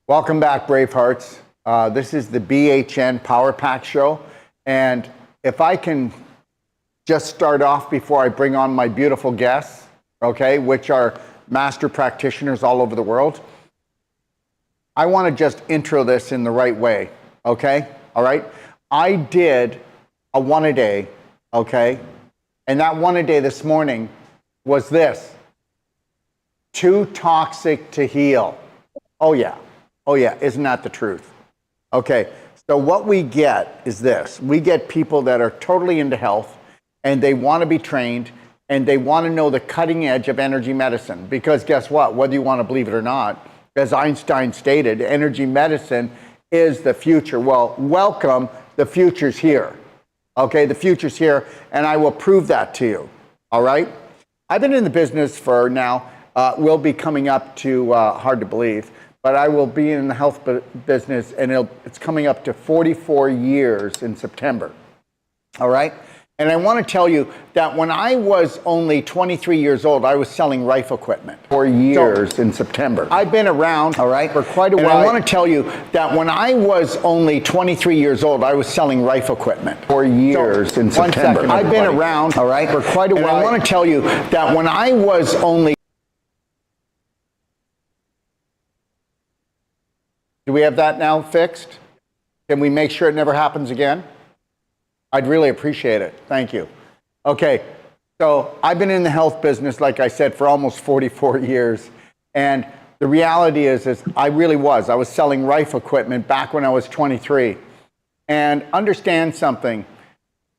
Welcome back, Bravehearts. This is the Bhn Powerpack Show. And if I can just start off before I bring on my beautiful guests, okay, which are master practitioners all over the world, I want to just intro this in the right way, okay? All right? I did a one-a-day, okay? And that one-a-day this morning was this: too toxic to heal. Oh, yeah. Oh, yeah. Isn't that the truth? Okay. So what we get is this. We get people that are totally into health, and they want to be trained, and they want to know the cutting edge of energy medicine. Because guess what? Whether you want to believe it or not, as Einstein stated, energy medicine is the future. Well, welcome. The future's here. Okay. The future's here, and I will prove that to you. All right. I've been in the business for now, we'll be coming up to, hard to believe, but I will be in the health business, and it's coming up to 44 years in September. All right? And I want to tell you that when I was only 23 years old, I was selling rifle equipment. 4 years in September. I've been around, all right, for quite a while. And I want to tell you that when I was only 23 years old, I was selling rifle equipment. 4 years in September. I've been around, all right, for quite a while. And I want to tell you that when I was only... Do we have that now fixed? Can we make sure it never happens again? I'd really appreciate it. Thank you. Okay, so I've been in the health business, like I said, for almost 44 years. And the reality is I was selling rifle equipment back when I was 23. And understand something,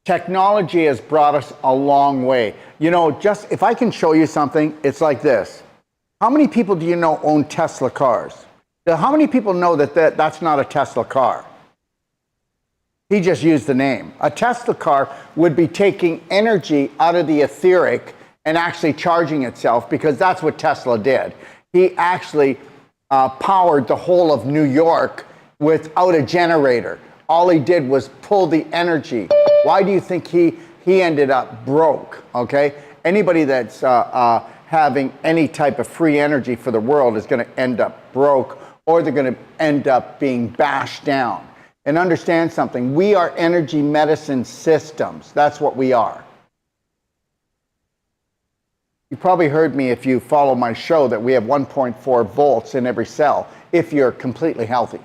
technology has brought us a long way. You know, just if I can show you something, it's like this. How many people do you know own Tesla cars? Now, how many people know that that's not a Tesla car? He just used the name. A Tesla car would be taking energy out of the etheric and actually charging itself, because that's what Tesla did. He actually powered the whole of New York without a generator. All he did was pull the energy. Why do you think he ended up broke? Okay? Anybody that's having any type of free energy for the world is going to end up broke, or they're going to end up being bashed down. And understand something, we are energy medicine systems. That's what we are. You probably heard me, if you follow my show, that we have 1.4 volts in every cell if you're completely healthy.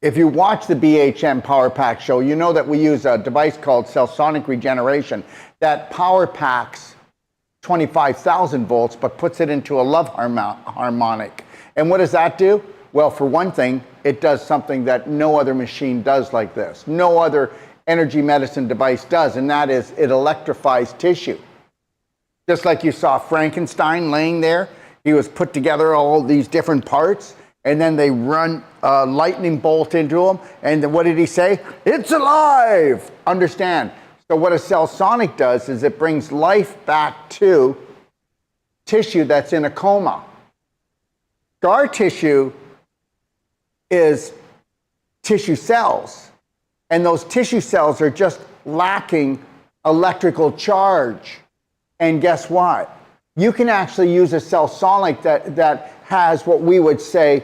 If you watch the Bhn Powerpack show, you know that we use a device called cell sonic regeneration that power packs 25,000 volts but puts it into a love harmonic. And what does that do? Well, for one thing, it does something that no other machine does like this. No other energy medicine device does, and that is it electrifies tissue. Just like you saw Frankenstein laying there, he was put together all these different parts, and then they run a lightning bolt into him, and what did he say? It's alive! Understand. So what a cell sonic does is it brings life back to tissue that's in a coma. Scar tissue is tissue cells, and those tissue cells are just lacking electrical charge. And guess what? You can actually use a cell sonic that has what we would say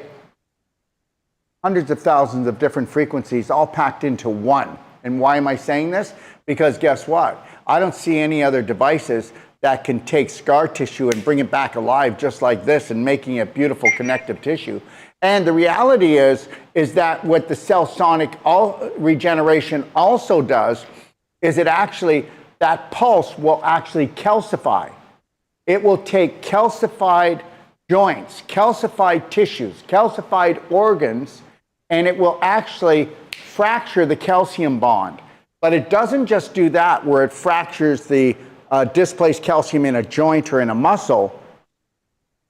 hundreds of thousands of different frequencies all packed into one. And why am I saying this? Because guess what? I don't see any other devices that can take scar tissue and bring it back alive just like this and making it beautiful connective tissue. And the reality is that what the cell sonic regeneration also does is it actually, that pulse will actually calcify. It will take calcified joints, calcified tissues, calcified organs, and it will actually fracture the calcium bond. But it doesn't just do that where it fractures the displaced calcium in a joint or in a muscle.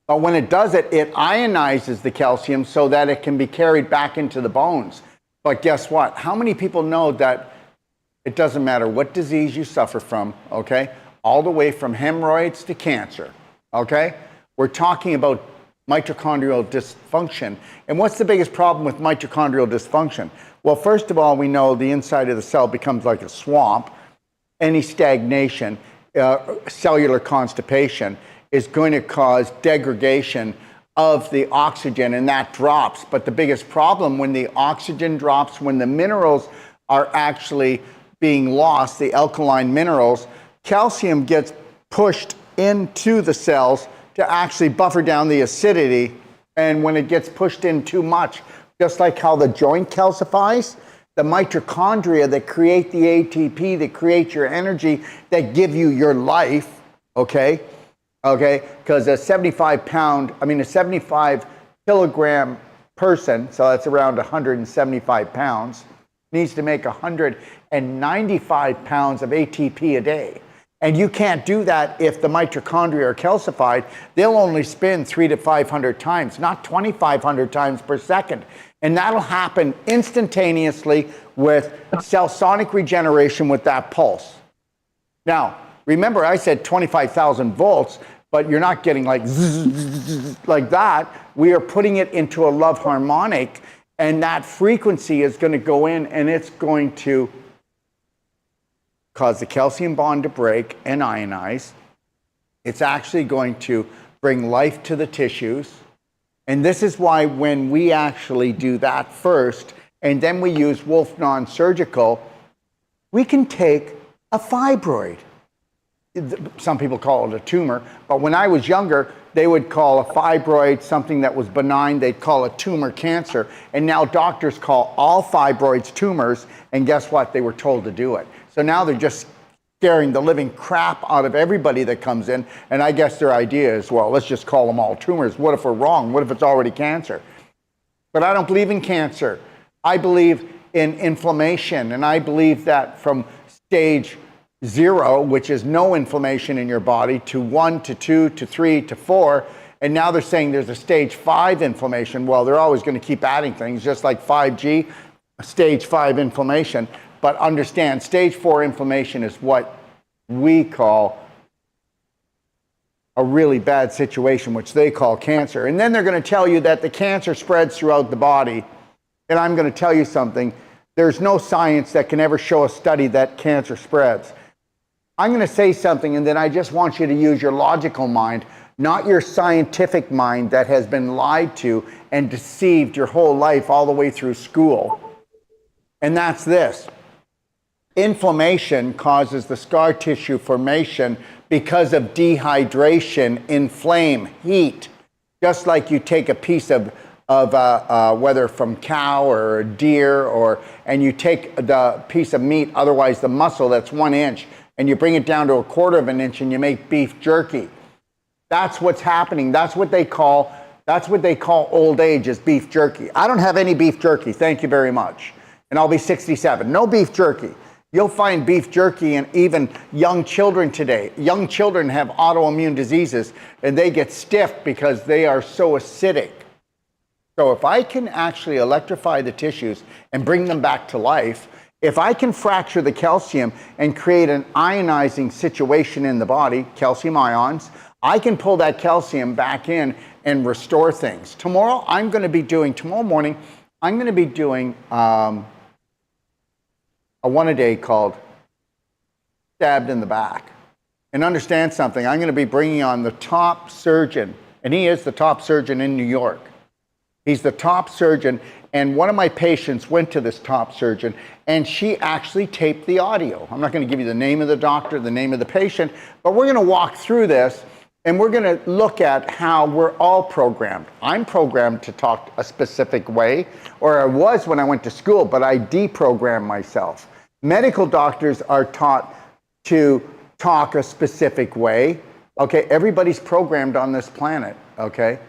But when it does it, it ionizes the calcium so that it can be carried back into the bones. But guess what? How many people know that it doesn't matter what disease you suffer from, okay? All the way from hemorrhoids to cancer, okay? We're talking about mitochondrial dysfunction. And what's the biggest problem with mitochondrial dysfunction? Well, first of all, we know the inside of the cell becomes like a swamp. Any stagnation, cellular constipation, is going to cause degradation of the oxygen, and that drops. But the biggest problem when the oxygen drops, when the minerals are actually being lost, the alkaline minerals, calcium gets pushed into the cells to actually buffer down the acidity. And when it gets pushed in too much, just like how the joint calcifies, the mitochondria that create the ATP, that create your energy, that give you your life, okay? Because a 75 kilogram person, so that's around 175 pounds, needs to make 195 pounds of ATP a day. And you can't do that if the mitochondria are calcified. They'll only spin 300 to 500 times, not 2,500 times per second. And that'll happen instantaneously with cell sonic regeneration with that pulse. Now, remember I said 25,000 volts, but you're not getting like zzz, like that. We are putting it into a love harmonic, and that frequency is going to go in, and it's going to cause the calcium bond to break and ionize. It's actually going to bring life to the tissues. And this is why when we actually do that first, and then we use Wolf non-surgical, we can take a fibroid. Some people call it a tumor, but when I was younger, they would call a fibroid something that was benign. They'd call it tumor cancer. And now doctors call all fibroids tumors, and guess what? They were told to do it. So now they're just scaring the living crap out of everybody that comes in, and I guess their idea is, well, let's just call them all tumors. What if we're wrong? What if it's already cancer? But I don't believe in cancer. I believe in inflammation, and I believe that from stage 0, which is no inflammation in your body, to 1 to 2 to 3 to 4, and now they're saying there's a stage 5 inflammation. Well, they're always going to keep adding things, just like 5G, stage 5 inflammation. But understand, stage 4 inflammation is what we call a really bad situation, which they call cancer. And then they're going to tell you that the cancer spreads throughout the body. And I'm going to tell you something. There's no science that can ever show a study that cancer spreads. I'm going to say something, and then I just want you to use your logical mind, not your scientific mind that has been lied to and deceived your whole life all the way through school. And that's this. Inflammation causes the scar tissue formation because of dehydration, inflame, heat. Just like you take a piece of whether from cow or deer, and you take the piece of meat, otherwise the muscle that's 1 inch, and you bring it down to 1/4 of an inch and you make beef jerky. That's what's happening. That's what they call old age, is beef jerky. I don't have any beef jerky, thank you very much. And I'll be 67. No beef jerky. You'll find beef jerky in even young children today. Young children have autoimmune diseases, and they get stiff because they are so acidic. So if I can actually electrify the tissues and bring them back to life, if I can fracture the calcium and create an ionizing situation in the body, calcium ions, I can pull that calcium back in and restore things. Tomorrow morning, I'm going to be doing a one-a-day called Stabbed in the Back. And understand something, I'm going to be bringing on the top surgeon, and he is the top surgeon in New York. He's the top surgeon, and one of my patients went to this top surgeon, and she actually taped the audio. I'm not going to give you the name of the doctor, the name of the patient, but we're going to walk through this, and we're going to look at how we're all programmed. I'm programmed to talk a specific way, or I was when I went to school, but I deprogrammed myself. Medical doctors are taught to talk a specific way. Okay, everybody's programmed on this planet, okay?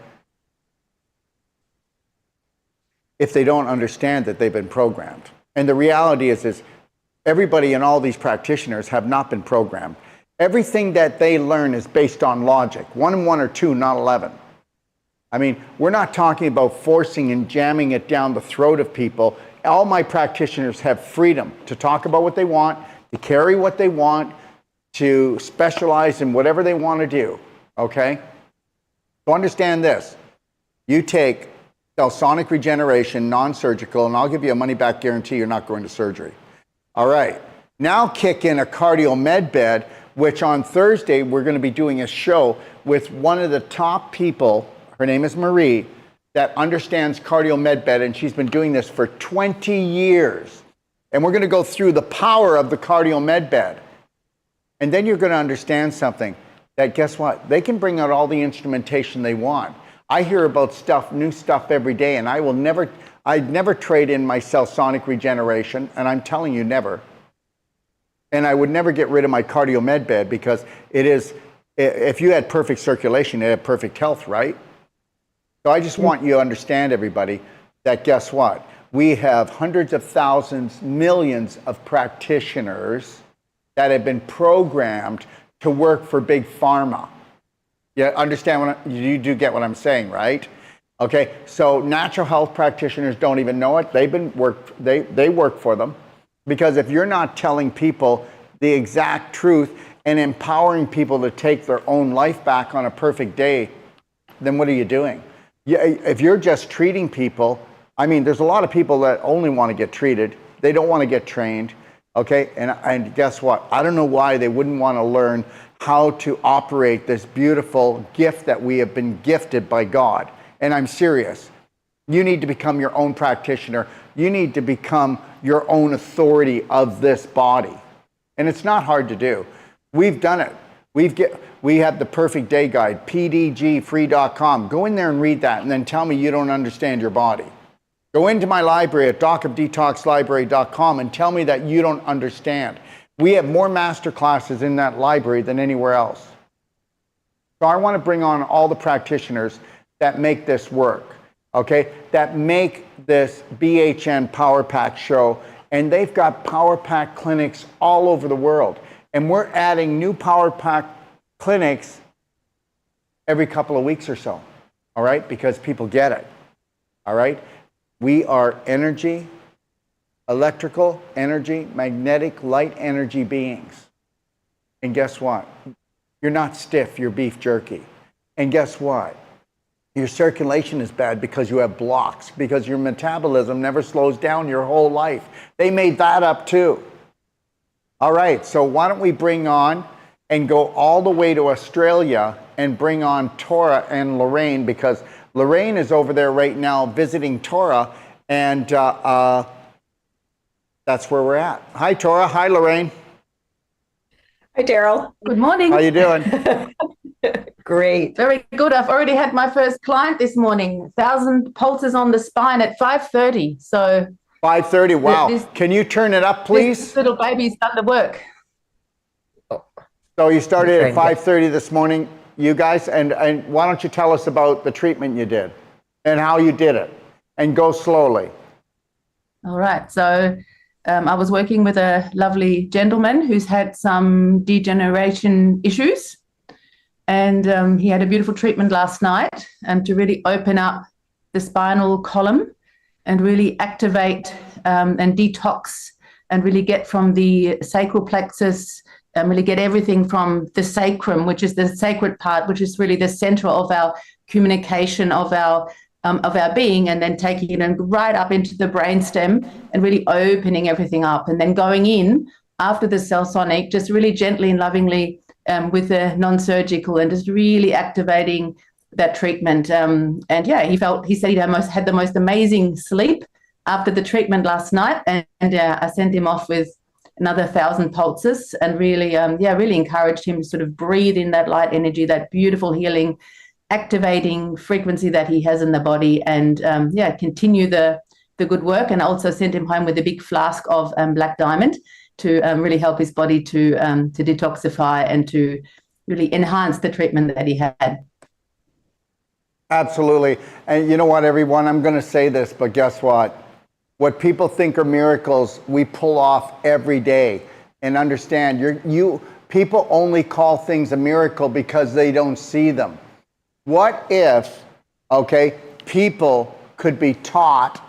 If they don't understand that they've been programmed. And the reality is everybody and all these practitioners have not been programmed. Everything that they learn is based on logic. 1 and 1 are 2, not 11. I mean, we're not talking about forcing and jamming it down the throat of people. All my practitioners have freedom to talk about what they want, to carry what they want, to specialize in whatever they want to do, okay? So understand this. You take cell sonic regeneration, non-surgical, and I'll give you a money-back guarantee you're not going to surgery. All right. Now kick in a cardio med bed, which on Thursday we're going to be doing a show with one of the top people. her name is Marie, that understands cardio med bed, and she's been doing this for 20 years. And we're going to go through the power of the cardio med bed. And then you're going to understand something, that guess what? They can bring out all the instrumentation they want. I hear about stuff, new stuff every day, and I'd never trade in my cell sonic regeneration, and I'm telling you, never. And I would never get rid of my cardio med bed, because it is, if you had perfect circulation, you had perfect health, right? So I just want you to understand, everybody, that guess what? We have hundreds of thousands, millions of practitioners that have been programmed to work for big pharma. You understand you do get what I'm saying, right? Okay, so natural health practitioners don't even know it. They work for them, because if you're not telling people the exact truth and empowering people to take their own life back on a perfect day, then what are you doing? If you're just treating people, I mean, there's a lot of people that only want to get treated. They don't want to get trained, okay? And guess what? I don't know why they wouldn't want to learn how to operate this beautiful gift that we have been gifted by God. And I'm serious. You need to become your own practitioner. You need to become your own authority of this body. And it's not hard to do. We've done it. We have the perfect day guide, pdgfree.com. Go in there and read that, and then tell me you don't understand your body. Go into my library at docofdetoxlibrary.com and tell me that you don't understand. We have more master classes in that library than anywhere else. So I want to bring on all the practitioners that make this work, okay? That make this BHN Powerpack show, and they've got Powerpack clinics all over the world. And we're adding new Powerpack clinics every couple of weeks or so, all right? Because people get it, all right? We are energy, electrical energy, magnetic, light energy beings. And guess what? You're not stiff, you're beef jerky. And guess what? Your circulation is bad because you have blocks, because your metabolism never slows down your whole life. They made that up too. All right, so why don't we bring on and go all the way to Australia and bring on Tora and Lorraine, because Lorraine is over there right now visiting Tora, and that's where we're at. Hi, Tora. Hi, Lorraine. Hi, Daryl. Good morning. How you doing? Great. Very good. I've already had my first client this morning. 1,000 pulses on the spine at 5:30. So 5:30. Wow. Can you turn it up, please? This little baby's done the work. So you started at 5:30 this morning, you guys, and why don't you tell us about the treatment you did and how you did it, and go slowly. All right. So I was working with a lovely gentleman who's had some degeneration issues, and he had a beautiful treatment last night, and to really open up the spinal column and really activate and detox and really get from the sacral plexus and really get everything from the sacrum, which is the sacred part, which is really the center of our communication of our being, and then taking it right up into the brainstem and really opening everything up, and then going in after the cell sonic, just really gently and lovingly with the non-surgical, and just really activating that treatment. And yeah, he said he had the most amazing sleep after the treatment last night, and I sent him off with another 1,000 pulses, and really, really encouraged him to sort of breathe in that light energy, that beautiful healing, activating frequency that he has in the body, and continue the good work. And also sent him home with a big flask of black diamond to really help his body to detoxify and to really enhance the treatment that he had. Absolutely. And you know what, everyone, I'm going to say this, but guess what? What people think are miracles, we pull off every day. And understand, people only call things a miracle because they don't see them. What if, people could be taught,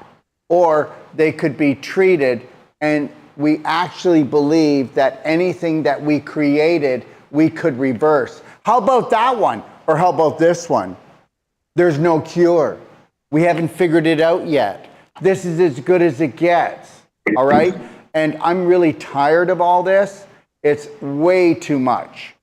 or they could be treated, and we actually believe that anything that we created, we could reverse? How about that one? Or how about this one? There's no cure. We haven't figured it out yet. This is as good as it gets, all right? And I'm really tired of all this. It's way too much,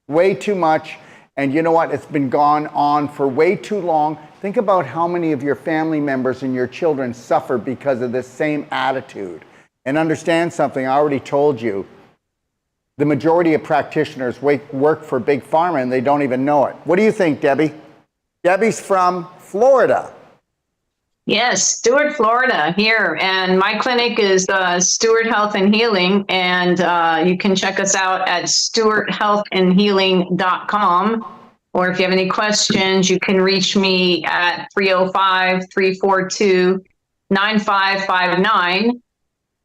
And you know what? It's been gone on for way too long. Think about how many of your family members and your children suffer because of this same attitude. And understand something, I already told you. The majority of practitioners work for Big Pharma and they don't even know it. What do you think, Debbie? Debbie's from Florida. Yes, Stuart, Florida, here. And my clinic is Stuart Health and Healing. And you can check us out at stuarthealthandhealing.com. Or if you have any questions, you can reach me at 305-342-9559.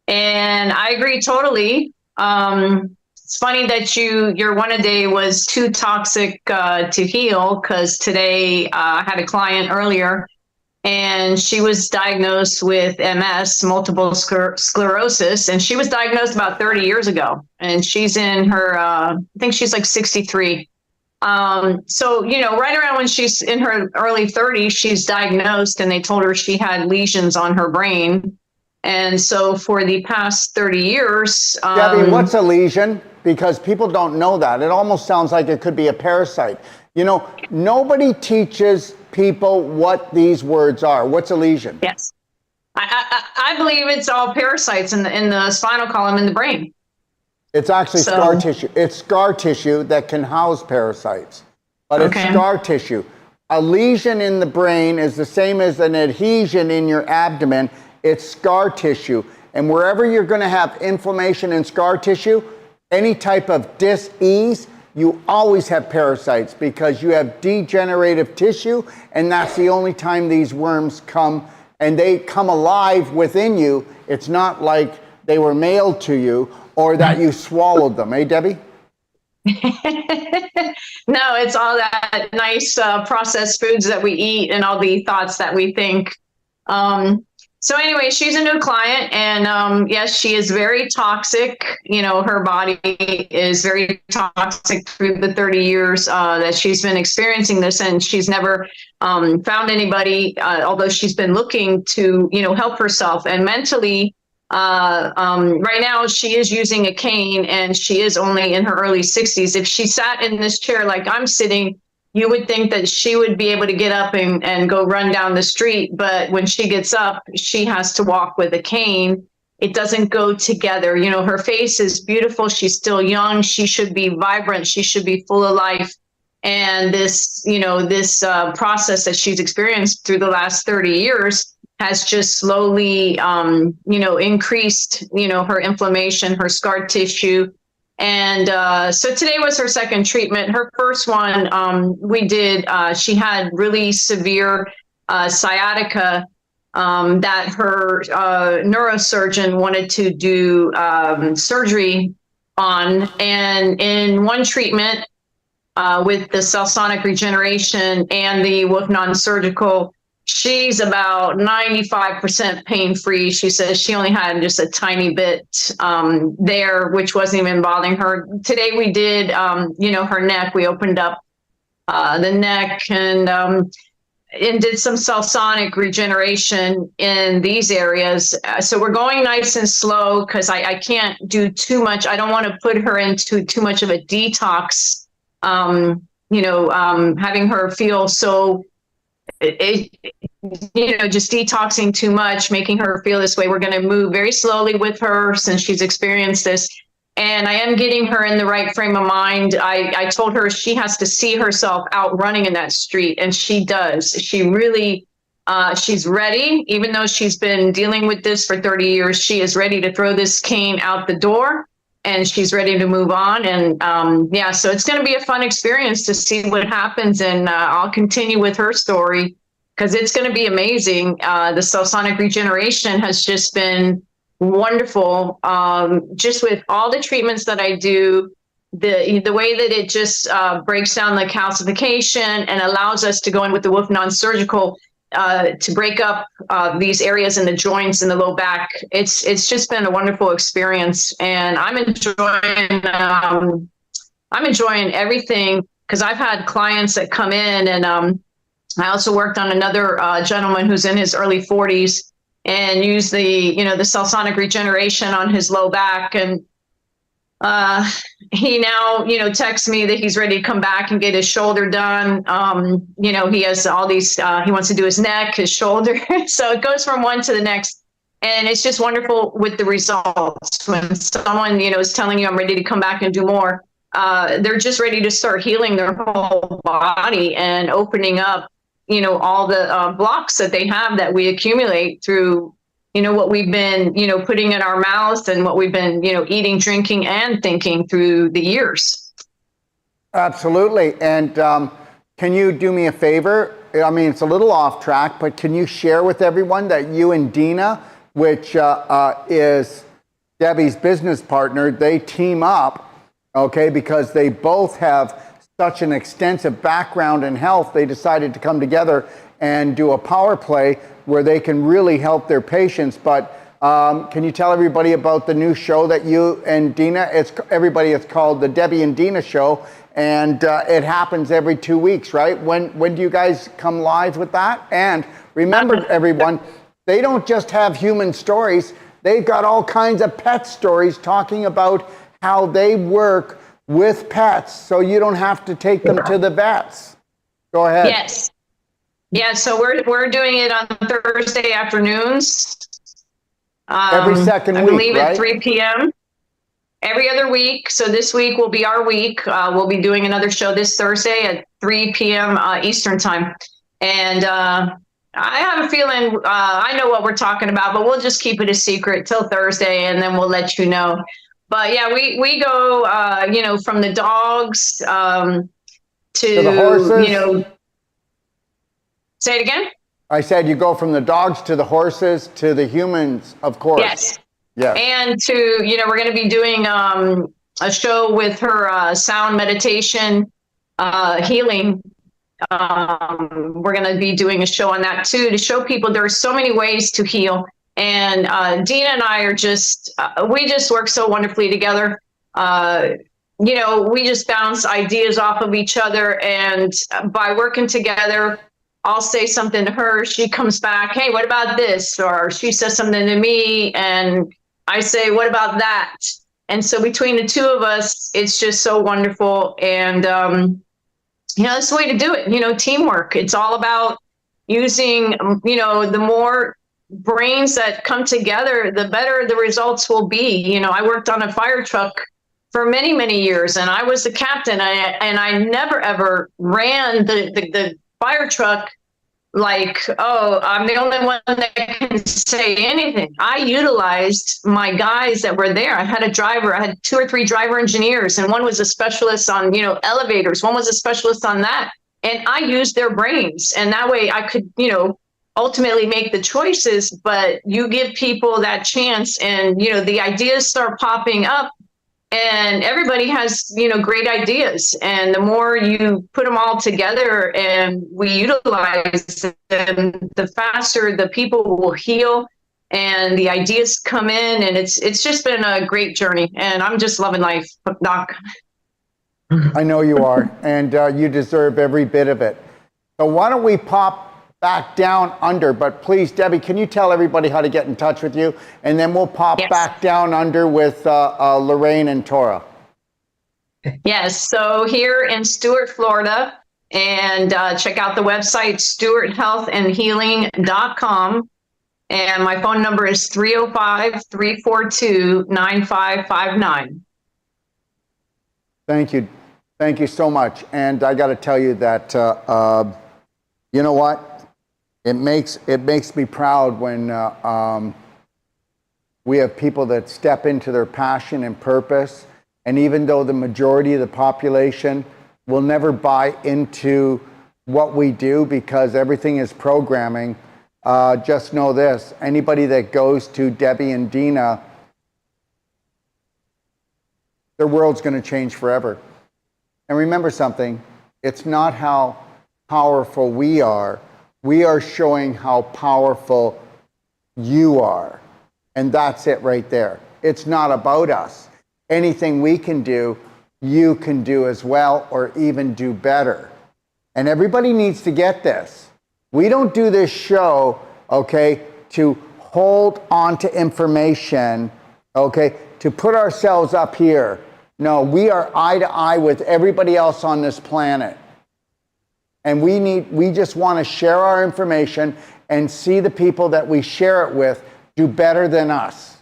And I agree totally. It's funny that your one-a-day was too toxic to heal, because today I had a client earlier and she was diagnosed with MS, multiple sclerosis, and she was diagnosed about 30 years ago. And she's in her, I think she's like 63. So, right around when she's in her early 30s, she's diagnosed and they told her she had lesions on her brain. And so for the past 30 years... Debbie, what's a lesion? Because people don't know that. It almost sounds like it could be a parasite. Nobody teaches people what these words are. What's a lesion? Yes. I believe it's all parasites in the spinal column in the brain. It's actually scar tissue. It's scar tissue that can house parasites. But it's scar tissue. A lesion in the brain is the same as an adhesion in your abdomen. It's scar tissue. And wherever you're going to have inflammation in scar tissue, any type of dis-ease, you always have parasites because you have degenerative tissue, and that's the only time these worms come, and they come alive within you. It's not like they were mailed to you or that you swallowed them. Eh, Debbie? No, it's all that nice processed foods that we eat and all the thoughts that we think. So anyway, she's a new client, and yes, she is very toxic. Her body is very toxic through the 30 years that she's been experiencing this, and she's never found anybody, although she's been looking to, help herself. And mentally, right now she is using a cane, and she is only in her early 60s. If she sat in this chair like I'm sitting, you would think that she would be able to get up and go run down the street. But when she gets up, she has to walk with a cane. It doesn't go together. Her face is beautiful. She's still young. She should be vibrant. She should be full of life. And this process that she's experienced through the last 30 years has just slowly, increased, her inflammation, her scar tissue. And so today was her second treatment. Her first one we did, she had really severe sciatica that her neurosurgeon wanted to do surgery on. And in one treatment with the cell sonic regeneration and the Wolf non-surgical, she's about 95% pain-free. She says she only had just a tiny bit there, which wasn't even bothering her. Today we did, her neck. We opened up the neck and did some cell sonic regeneration in these areas. So we're going nice and slow because I can't do too much. I don't want to put her into too much of a detox, having her feel so... just detoxing too much, making her feel this way. We're going to move very slowly with her since she's experienced this. And I am getting her in the right frame of mind. I told her she has to see herself out running in that street, and she does. She really, she's ready. Even though she's been dealing with this for 30 years, she is ready to throw this cane out the door, and she's ready to move on. And so it's going to be a fun experience to see what happens. And I'll continue with her story because it's going to be amazing. The cell sonic regeneration has just been wonderful. Just with all the treatments that I do, the way that it just breaks down the calcification and allows us to go in with the Wolf non-surgical to break up these areas in the joints in the low back. It's just been a wonderful experience, and I'm enjoying everything because I've had clients that come in, and I also worked on another gentleman who's in his early 40s and used the cell sonic regeneration on his low back, and he now, texts me that he's ready to come back and get his shoulder done. He has all these, he wants to do his neck, his shoulder. So it goes from one to the next. And it's just wonderful with the results. When someone, is telling you I'm ready to come back and do more, they're just ready to start healing their whole body and opening up, all the blocks that they have that we accumulate through, what we've been, putting in our mouths and what we've been, eating, drinking, and thinking through the years. Absolutely. And can you do me a favor? I mean, it's a little off track, but can you share with everyone that you and Dina, which is Debbie's business partner, they team up, okay, because they both have such an extensive background in health. They decided to come together and do a power play where they can really help their patients. But can you tell everybody about the new show that you and Dina, it's called the Debbie and Dina Show, and it happens every 2 weeks, right? When do you guys come live with that? And remember, everyone, they don't just have human stories. They've got all kinds of pet stories talking about how they work with pets so you don't have to take them to the vets. Go ahead. Yes. Yeah, so we're doing it on Thursday afternoons. Every second week, I believe right? At 3 p.m. Every other week. So this week will be our week. We'll be doing another show this Thursday at 3 p.m. Eastern time. And I have a feeling I know what we're talking about, but we'll just keep it a secret till Thursday, and then we'll let you know. But yeah, we go, from the dogs to the horses. Say it again? I said you go from the dogs to the horses to the humans, of course. Yes. Yeah. And we're going to be doing a show with her sound meditation healing. We're going to be doing a show on that too, to show people there are so many ways to heal. And Dina and I are we just work so wonderfully together. We just bounce ideas off of each other. And by working together, I'll say something to her, she comes back, hey, what about this? Or she says something to me and I say, what about that? And so between the two of us, it's just so wonderful. And, that's the way to do it, teamwork. It's all about using, the more brains that come together, the better the results will be. I worked on a fire truck for many, many years, and I was the captain, and I never, ever ran the fire truck like, oh, I'm the only one that can say anything. I utilized my guys that were there. I had a driver. I had 2 or 3 driver engineers, and one was a specialist on, elevators. One was a specialist on that. And I used their brains. And that way I could, ultimately make the choices. But you give people that chance, and, the ideas start popping up. And everybody has, great ideas. And the more you put them all together and we utilize them, the faster the people will heal and the ideas come in. And it's just been a great journey. And I'm just loving life, Doc. I know you are. And you deserve every bit of it. So why don't we pop back down under, but please, Debbie, can you tell everybody how to get in touch with you? And then we'll pop back down under with Lorraine and Tora. Yes, so here in Stuart, Florida, and check out the website, stuarthealthandhealing.com. And my phone number is 305-342-9559. Thank you. Thank you so much. And I got to tell you that, you know what? It makes me proud when we have people that step into their passion and purpose. And even though the majority of the population will never buy into what we do because everything is programming, just know this: anybody that goes to Debbie and Dina, their world's going to change forever. And remember something, it's not how powerful we are showing how powerful you are. And that's it right there. It's not about us. Anything we can do, you can do as well, or even do better. And everybody needs to get this. We don't do this show, okay, to hold on to information, okay, to put ourselves up here No, we are eye to eye with everybody else on this planet. And we just want to share our information and see the people that we share it with do better than us.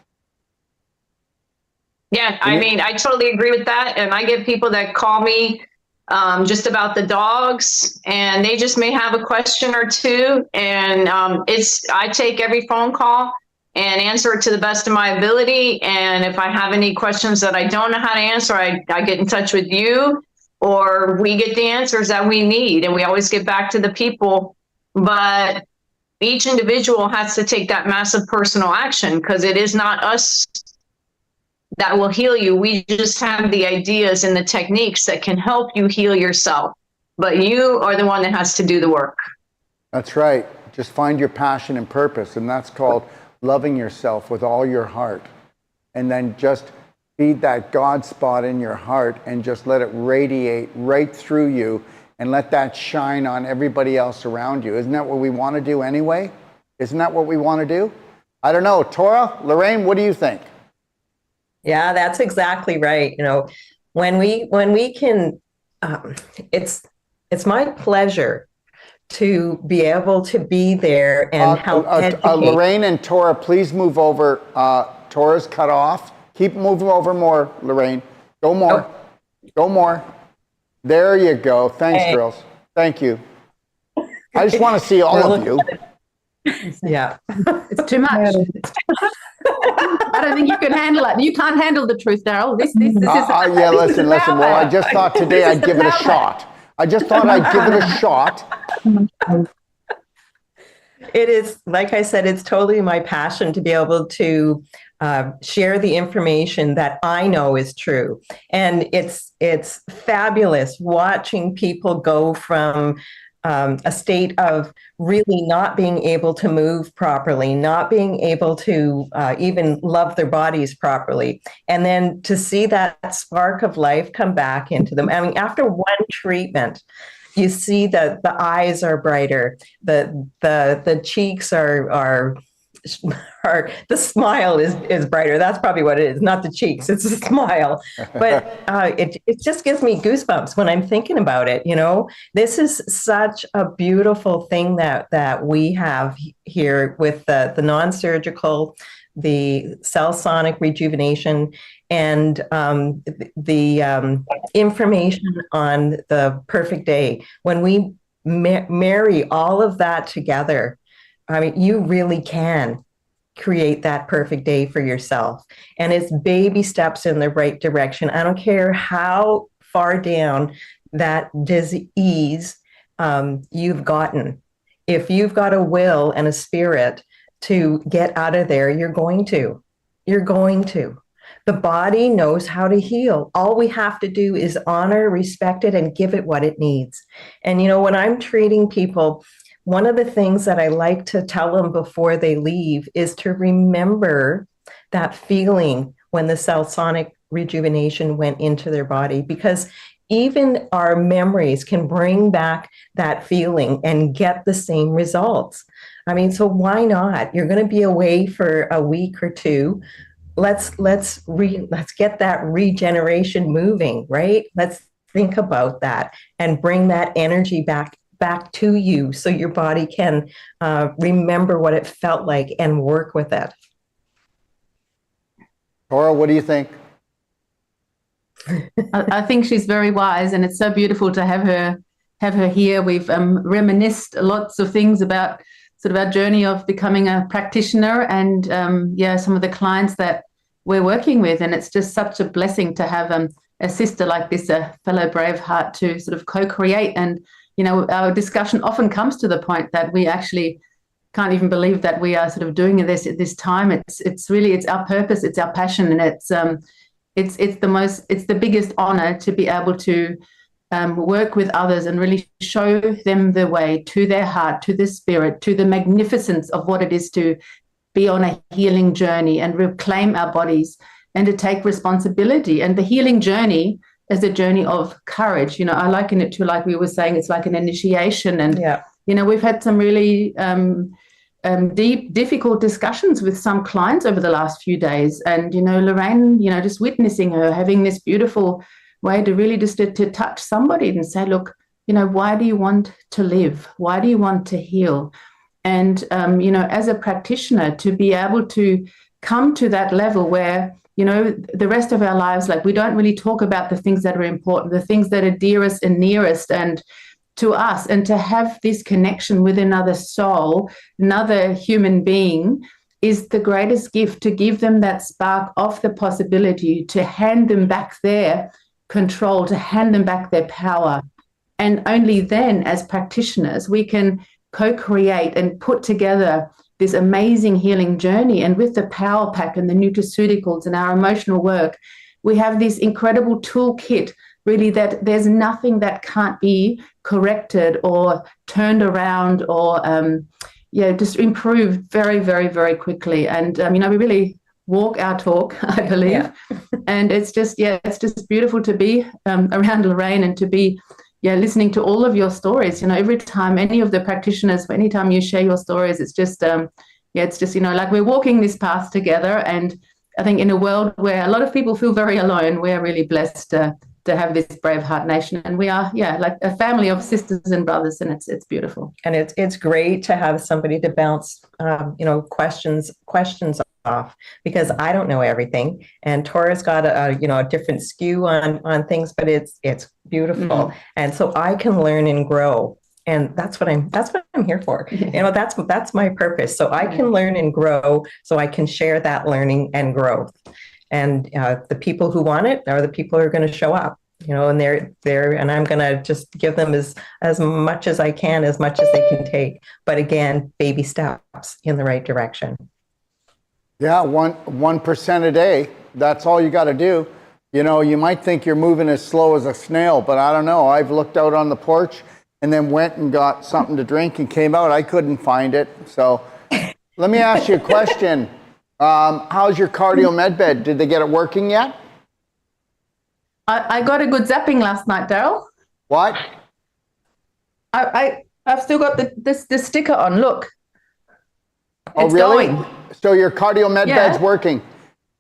Yeah, I mean, I totally agree with that. And I get people that call me just about the dogs, and they just may have a question or two. And I take every phone call and answer it to the best of my ability. And if I have any questions that I don't know how to answer, I get in touch with you, or we get the answers that we need, and we always get back to the people. But each individual has to take that massive personal action, because it is not us that will heal you. We just have the ideas and the techniques that can help you heal yourself. But you are the one that has to do the work. That's right. Just find your passion and purpose, and that's called loving yourself with all your heart. And then just feed that God spot in your heart and just let it radiate right through you and let that shine on everybody else around you. Isn't that what we want to do anyway? Isn't that what we want to do? I don't know. Tora, Lorraine, what do you think? Yeah, that's exactly right. You know, when we can, it's my pleasure to be able to be there and help educate. Lorraine and Tora, please move over. Tora's cut off. Keep moving over more, Lorraine. Go more. Oh. Go more. There you go. Thanks, girls. Thank you. I just want to see all of you. Yeah. It's too much. I don't think you can handle it. You can't handle the truth, Daryl. This is yeah, listen. Well, I just thought today I'd give it a shot. I just thought I'd give it a shot. It is, like I said, it's totally my passion to be able to share the information that I know is true. And it's fabulous watching people go from a state of really not being able to move properly, not being able to even love their bodies properly. And then to see that spark of life come back into them. I mean, after one treatment, you see that the eyes are brighter, the cheeks are the smile is brighter. That's probably what it is, not the cheeks, it's a smile. But it just gives me goosebumps when I'm thinking about it. You know, this is such a beautiful thing that we have here with the non-surgical, the cell sonic rejuvenation, and the information on the perfect day. When we marry all of that together, I mean, you really can create that perfect day for yourself. And it's baby steps in the right direction. I don't care how far down that disease you've gotten. If you've got a will and a spirit to get out of there, you're going to. You're going to. The body knows how to heal. All we have to do is honor, respect it, and give it what it needs. And, you know, when I'm treating people, one of the things that I like to tell them before they leave is to remember that feeling when the cell sonic rejuvenation went into their body, because even our memories can bring back that feeling and get the same results. I mean, so why not? You're going to be away for a week or two. Let's get that regeneration moving, right? Let's think about that and bring that energy back to you so your body can remember what it felt like and work with it. Tora, what do you think? I think she's very wise, and it's so beautiful to have her here. We've reminisced lots of things about sort of our journey of becoming a practitioner, and some of the clients that we're working with, and it's just such a blessing to have a sister like this, a fellow brave heart, to sort of co-create. And you know, our discussion often comes to the point that we actually can't even believe that we are sort of doing this at this time. It's really our purpose, it's our passion, and it's the biggest honor to be able to work with others and really show them the way to their heart, to the spirit, to the magnificence of what it is to be on a healing journey and reclaim our bodies and to take responsibility. And the healing journey is a journey of courage. You know, I liken it to, like we were saying, it's like an initiation. And, you know, we've had some really deep, difficult discussions with some clients over the last few days. And, Lorraine, just witnessing her having this beautiful way to really just to touch somebody and say, look, why do you want to live? Why do you want to heal? And, as a practitioner, to be able to come to that level where, the rest of our lives, like, we don't really talk about the things that are important, the things that are dearest and nearest and to us, and to have this connection with another soul, another human being, is the greatest gift, to give them that spark of the possibility, to hand them back their control, to hand them back their power. And only then, as practitioners, we can co-create and put together this amazing healing journey. And with the Power Pack and the nutraceuticals and our emotional work, we have this incredible toolkit, really, that there's nothing that can't be corrected or turned around or, just improved very, very, very quickly. And, we really walk our talk, I believe. Yeah. And it's just beautiful to be around Lorraine and to be listening to all of your stories. Every time any of the practitioners, anytime you share your stories, it's just, like we're walking this path together. And I think in a world where a lot of people feel very alone, we're really blessed to have this Braveheart Nation. And we are, like a family of sisters and brothers, and it's beautiful. And it's great to have somebody to bounce, questions off, because I don't know everything, and Tora's got a different skew on things, but it's beautiful. Mm-hmm. And so I can learn and grow, and that's what I'm here for. That's my purpose. So I can learn and grow, so I can share that learning and growth. And the people who want it are the people who are going to show up, and they're there, and I'm going to just give them as much as I can, as much as they can take. But again, baby steps in the right direction. Yeah, 1% a day. That's all you got to do. You might think you're moving as slow as a snail, but I don't know. I've looked out on the porch and then went and got something to drink and came out. I couldn't find it. So let me ask you a question. How's your cardio med bed? Did they get it working yet? I got a good zapping last night, Daryl. What? I've still got the sticker on. Look. Oh, it's really? Going. So your cardio med bed's working.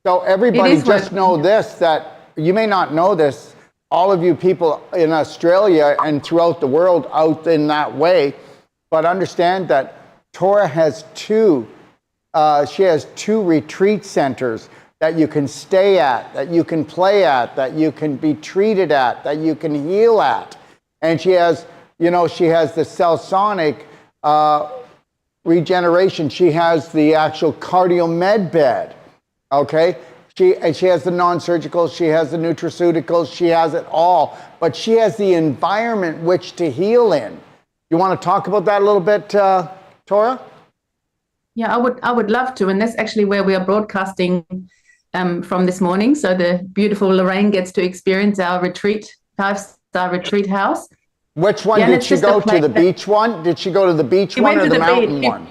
So everybody just know this, that you may not know this, all of you people in Australia and throughout the world out in that way, but understand that Tora has two retreat centers that you can stay at, that you can play at, that you can be treated at, that you can heal at. And she has the Cellsonic regeneration. She has the actual cardio med bed. Okay? She has the non-surgical, she has the nutraceuticals, she has it all, but she has the environment which to heal in. You want to talk about that a little bit, Tora? Yeah, I would love to. And that's actually where we are broadcasting from this morning. So the beautiful Lorraine gets to experience our retreat, 5-star retreat house. Which one did she go to? The beach one? Did she go to the beach one or the mountain one?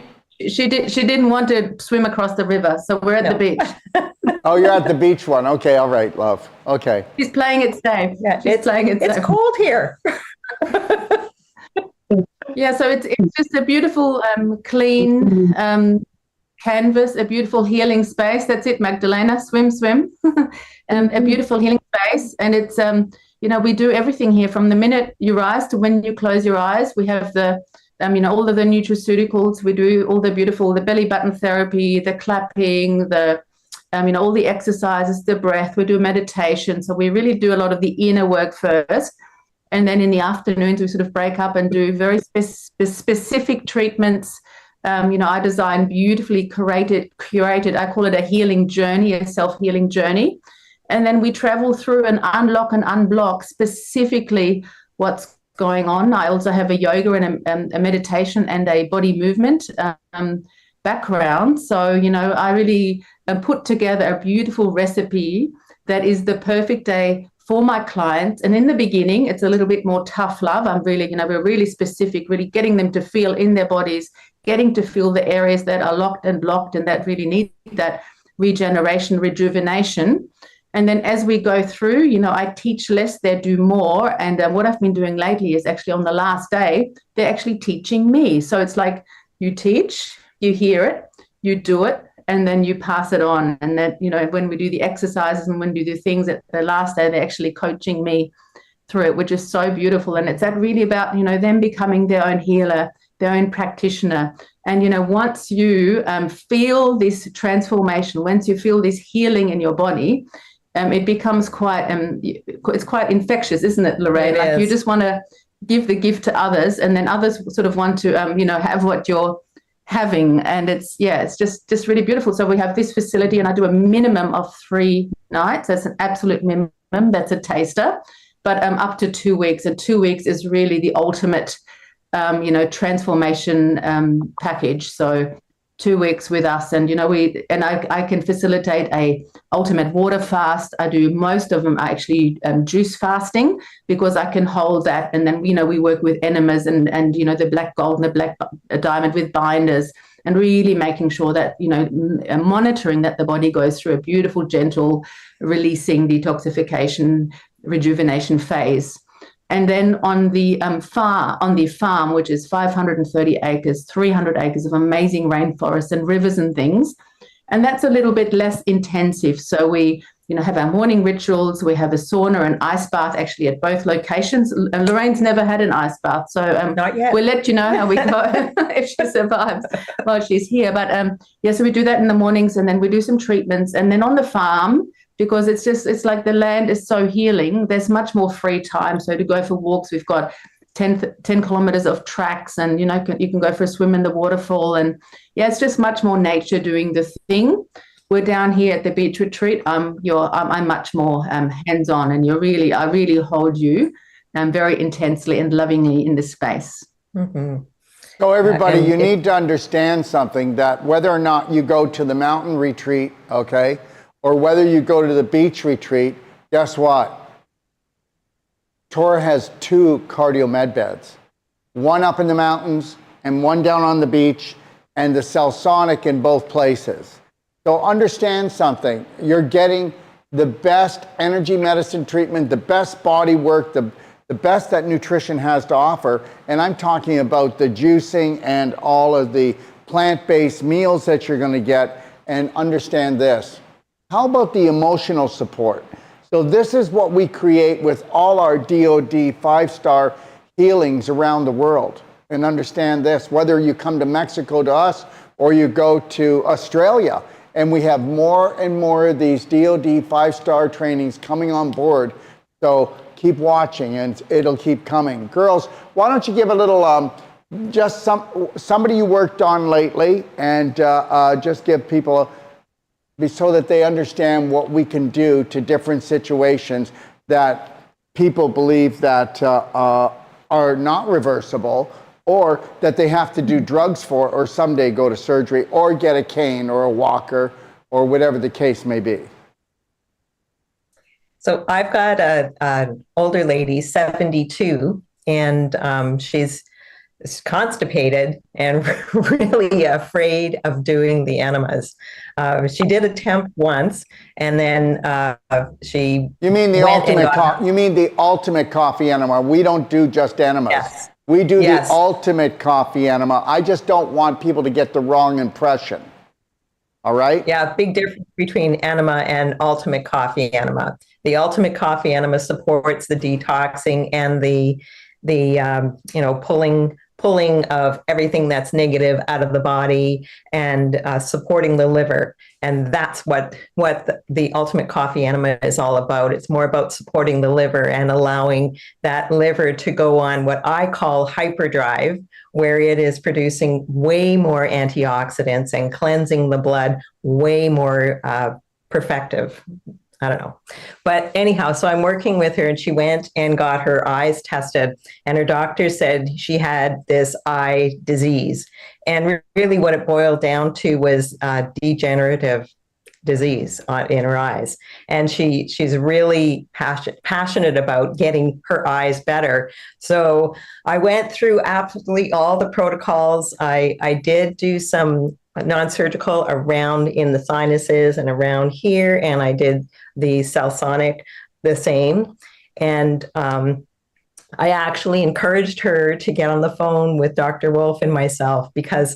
She didn't want to swim across the river, so we're at the beach. Oh, you're at the beach one. Okay, all right, love. Okay. She's playing it safe. Yeah, she's playing it safe. It's cold here. Yeah, so it's just a beautiful, clean canvas, a beautiful healing space. That's it, Magdalena. Swim. A beautiful healing space, and it's we do everything here from the minute you rise to when you close your eyes. We have the all of the nutraceuticals. We do all the belly button therapy, the clapping, all the exercises, the breath. We do meditation. So we really do a lot of the inner work first. And then in the afternoons, we sort of break up and do very specific treatments. I design beautifully curated, I call it a healing journey, a self-healing journey. And then we travel through and unlock and unblock specifically what's going on. I also have a yoga and a meditation and a body movement background. So, I really put together a beautiful recipe that is the perfect day for my clients. And in the beginning, it's a little bit more tough love. I'm really, we're really specific, really getting them to feel in their bodies, getting to feel the areas that are locked and blocked and that really need that regeneration, rejuvenation. And then as we go through, I teach less, they do more. And what I've been doing lately is actually on the last day, they're actually teaching me. So it's like you teach, you hear it, you do it, and then you pass it on. And that, you know, when we do the exercises and when we do things, at the last day, they're actually coaching me through it, which is so beautiful. And it's that really about, you know, them becoming their own healer, their own practitioner. And, you know, once you feel this transformation, once you feel this healing in your body, it becomes quite, it's quite infectious, isn't it, Lorraine? Like you just want to give the gift to others, and then others sort of want to, you know, have what you're having. And it's just really beautiful. So we have this facility, and I do a minimum of 3 nights. That's an absolute minimum. That's a taster, but up to 2 weeks. And 2 weeks is really the ultimate, you know, transformation package. So 2 weeks with us, and, you know, I can facilitate a ultimate water fast. I do, most of them are actually juice fasting, because I can hold that. And then, you know, we work with enemas and, you know, the black gold and the black diamond with binders, and really making sure that, you know, monitoring that the body goes through a beautiful, gentle, releasing detoxification, rejuvenation phase. And then on the farm, which is 530 acres, 300 acres of amazing rainforests and rivers and things, and that's a little bit less intensive. So we, you know, have our morning rituals. We have a sauna and ice bath actually at both locations. And Lorraine's never had an ice bath, so Not yet. We'll let you know how we go if she survives while she's here. But yeah, so we do that in the mornings, and then we do some treatments, and then on the farm, because it's like the land is so healing, there's much more free time. So to go for walks, we've got 10 kilometers of tracks, and, you know, you can go for a swim in the waterfall. And yeah, it's just much more nature doing the thing. We're down here at the beach retreat. I'm much more hands-on, and I really hold you very intensely and lovingly in this space. Mm-hmm. So everybody, you need to understand something, that whether or not you go to the mountain retreat, okay, or whether you go to the beach retreat, guess what? Tora has 2 cardio med beds, one up in the mountains and one down on the beach, and the Cellsonic in both places. So understand something. You're getting the best energy medicine treatment, the best body work, the best that nutrition has to offer. And I'm talking about the juicing and all of the plant-based meals that you're going to get. And understand this. How about the emotional support? So this is what we create with all our DOD 5-star healings around the world. And understand this, whether you come to Mexico to us or you go to Australia, and we have more and more of these DOD 5-star trainings coming on board. So keep watching, and it'll keep coming. Girls, why don't you give a little, just somebody you worked on lately, and just give people so that they understand what we can do to different situations that people believe that are not reversible, or that they have to do drugs for, or someday go to surgery, or get a cane or a walker, or whatever the case may be. So I've got an older lady, 72, and she's constipated and really afraid of doing the enemas. She did attempt once, and then she. You mean the ultimate? You mean the ultimate coffee enema? We don't do just enemas. Yes. We do the ultimate coffee enema. I just don't want people to get the wrong impression. All right? Yeah, big difference between enema and ultimate coffee enema. The ultimate coffee enema supports the detoxing and the pulling of everything that's negative out of the body, and supporting the liver. And that's what the ultimate coffee enema is all about. It's more about supporting the liver and allowing that liver to go on what I call hyperdrive, where it is producing way more antioxidants and cleansing the blood way more perfective. I don't know. But anyhow, so I'm working with her, and she went and got her eyes tested, and her doctor said she had this eye disease. And really what it boiled down to was degenerative disease in her eyes. And she's really passionate about getting her eyes better. So I went through absolutely all the protocols. I did do some non-surgical around in the sinuses and around here, and I did the Cellsonic the same. And I actually encouraged her to get on the phone with Dr. Wolf and myself because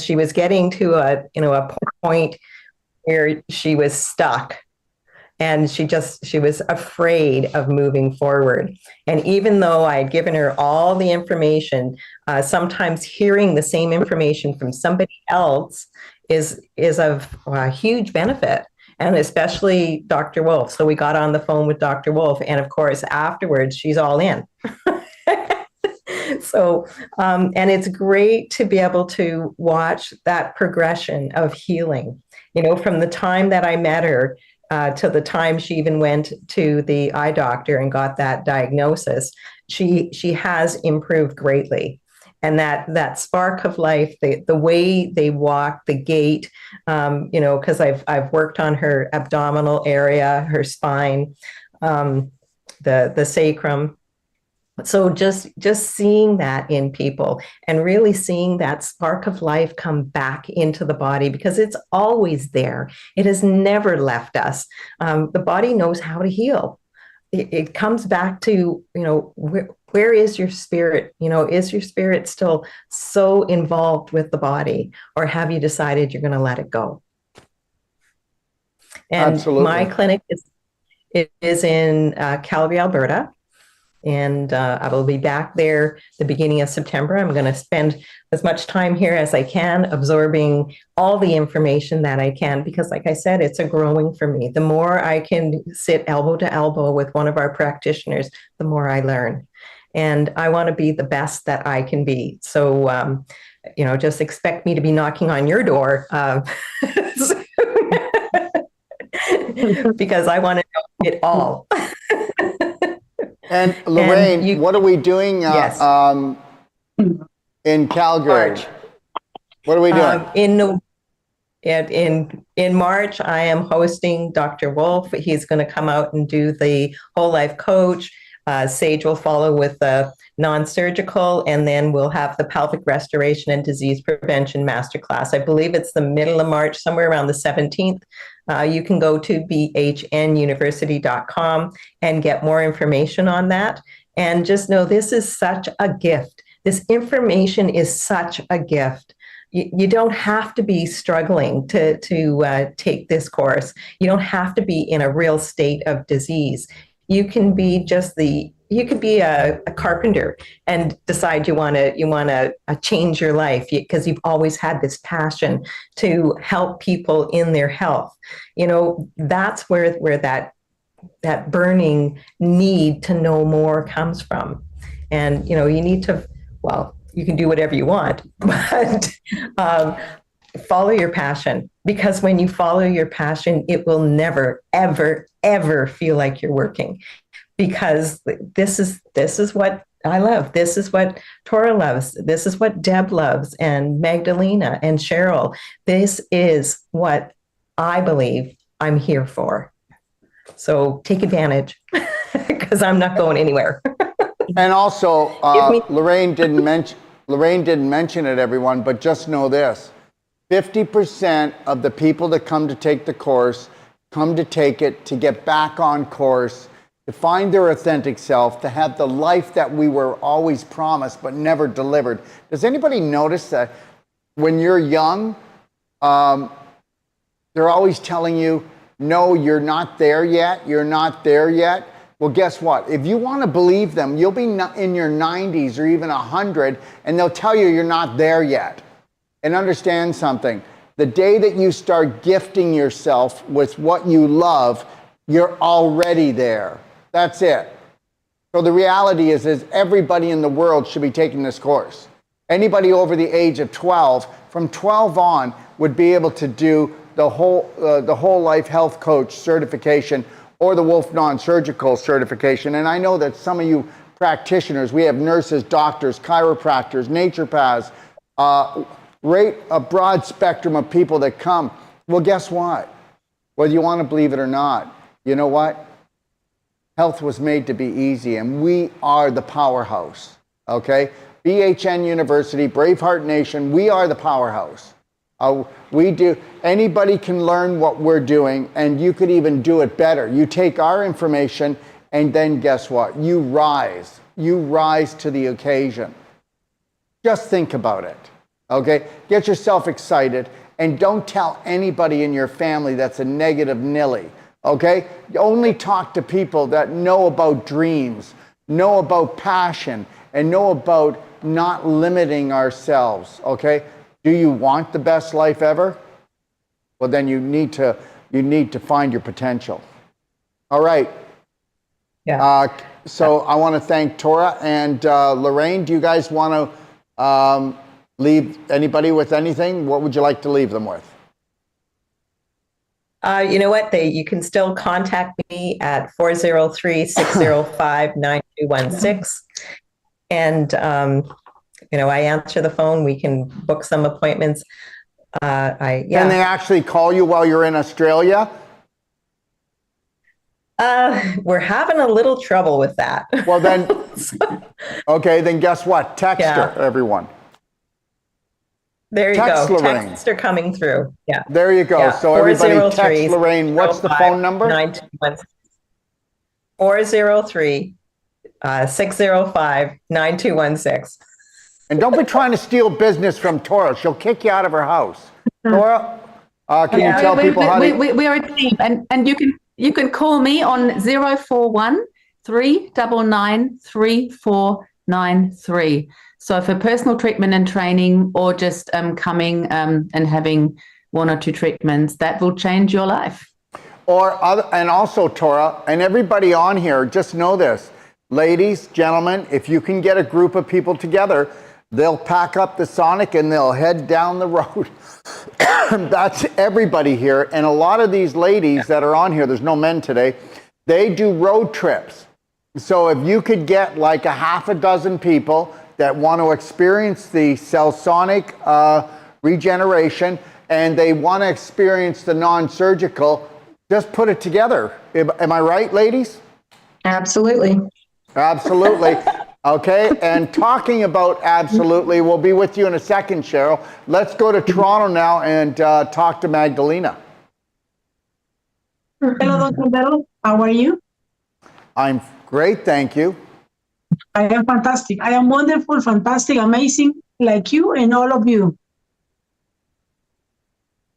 she was getting to a point where she was stuck, and she was afraid of moving forward. And even though I had given her all the information, sometimes hearing the same information from somebody else is of huge benefit, and especially Dr. Wolf. So we got on the phone with Dr. Wolf, and of course afterwards she's all in. So, and it's great to be able to watch that progression of healing, from the time that I met her to the time she even went to the eye doctor and got that diagnosis. She has improved greatly. And that spark of life, the way they walk, the gait, because I've worked on her abdominal area, her spine, the sacrum. So just seeing that in people and really seeing that spark of life come back into the body, because it's always there. It has never left us. The body knows how to heal. It comes back to, where is your spirit? Is your spirit still so involved with the body, or have you decided you're going to let it go? And Absolutely. My clinic is in Calgary, Alberta. And I will be back there the beginning of September. I'm going to spend as much time here as I can, absorbing all the information that I can, because like I said, it's a growing for me. The more I can sit elbow to elbow with one of our practitioners, the more I learn. And I want to be the best that I can be. So, just expect me to be knocking on your door soon, because I want to know it all. And Lorraine, what are we doing Yes. In Calgary? March. What are we doing? In March, I am hosting Dr. Wolf. He's going to come out and do the whole life coach. Sage will follow with the non-surgical, and then we'll have the pelvic restoration and disease prevention masterclass. I believe it's the middle of March, somewhere around the 17th. You can go to bhnuniversity.com and get more information on that. And just know this is such a gift. This information is such a gift. You don't have to be struggling to take this course. You don't have to be in a real state of disease. You can be you could be a carpenter and decide you want to change your life because you've always had this passion to help people in their health. That's where that burning need to know more comes from. And, you need to, you can do whatever you want, but follow your passion, because when you follow your passion, it will never, ever, ever feel like you're working, because this is what I love. This is what Tora loves. This is what Deb loves, and Magdalena and Cheryl. This is what I believe I'm here for. So take advantage, because I'm not going anywhere. And also, Lorraine didn't mention it, everyone, but just know this. 50% of the people that come to take the course come to take it to get back on course, to find their authentic self, to have the life that we were always promised but never delivered. Does anybody notice that when you're young, they're always telling you, no, you're not there yet, you're not there yet? Well, guess what? If you want to believe them, you'll be in your 90s or even 100, and they'll tell you you're not there yet. And understand something. The day that you start gifting yourself with what you love, you're already there. That's it. So the reality is everybody in the world should be taking this course. Anybody over the age of 12, from 12 on, would be able to do the whole life health coach certification or the Wolf non-surgical certification. And I know that some of you practitioners, we have nurses, doctors, chiropractors, naturopaths, a broad spectrum of people that come. Well, guess what? Whether you want to believe it or not, you know what? Health was made to be easy, and we are the powerhouse, okay? BHN University, Braveheart Nation, we are the powerhouse. Anybody can learn what we're doing, and you could even do it better. You take our information and then guess what? You rise to the occasion. Just think about it, okay? Get yourself excited, and don't tell anybody in your family that's a negative Nilly, okay? Only talk to people that know about dreams, know about passion, and know about not limiting ourselves, okay? Do you want the best life ever? Well, then you need to find your potential. All right. Yeah. So I want to thank Tora and Lorraine. Do you guys want to leave anybody with anything? What would you like to leave them with? You know what? You can still contact me at 403-605-9216. And, I answer the phone. We can book some appointments. Can they actually call you while you're in Australia? We're having a little trouble with that. Well, then, okay, then guess what? Text her, everyone. There you Text go. Lorraine. Texts are coming through. Yeah. There you go. Yeah. So everybody text Lorraine. What's the phone number? 403-605-9216. Mm. And don't be trying to steal business from Tora. She'll kick you out of her house. Tora, can you tell people how to... We are a team, and you can call me on 041 399 3493. So for personal treatment and training, or just coming and having one or two treatments, that will change your life. And also, Tora, and everybody on here, just know this. Ladies, gentlemen, if you can get a group of people together, they'll pack up the Sonic and they'll head down the road. That's everybody here. And a lot of these ladies that are on here, there's no men today, they do road trips. So if you could get like a half a dozen people that want to experience the Cellsonic regeneration, and they want to experience the non-surgical, just put it together. Am I right, ladies? Absolutely. Absolutely. Okay, and talking about absolutely, we'll be with you in a second, Cheryl. Let's go to Toronto now and talk to Magdalena. Hello, Dr. Bell. How are you? I'm great, thank you. I am fantastic. I am wonderful, fantastic, amazing, like you and all of you.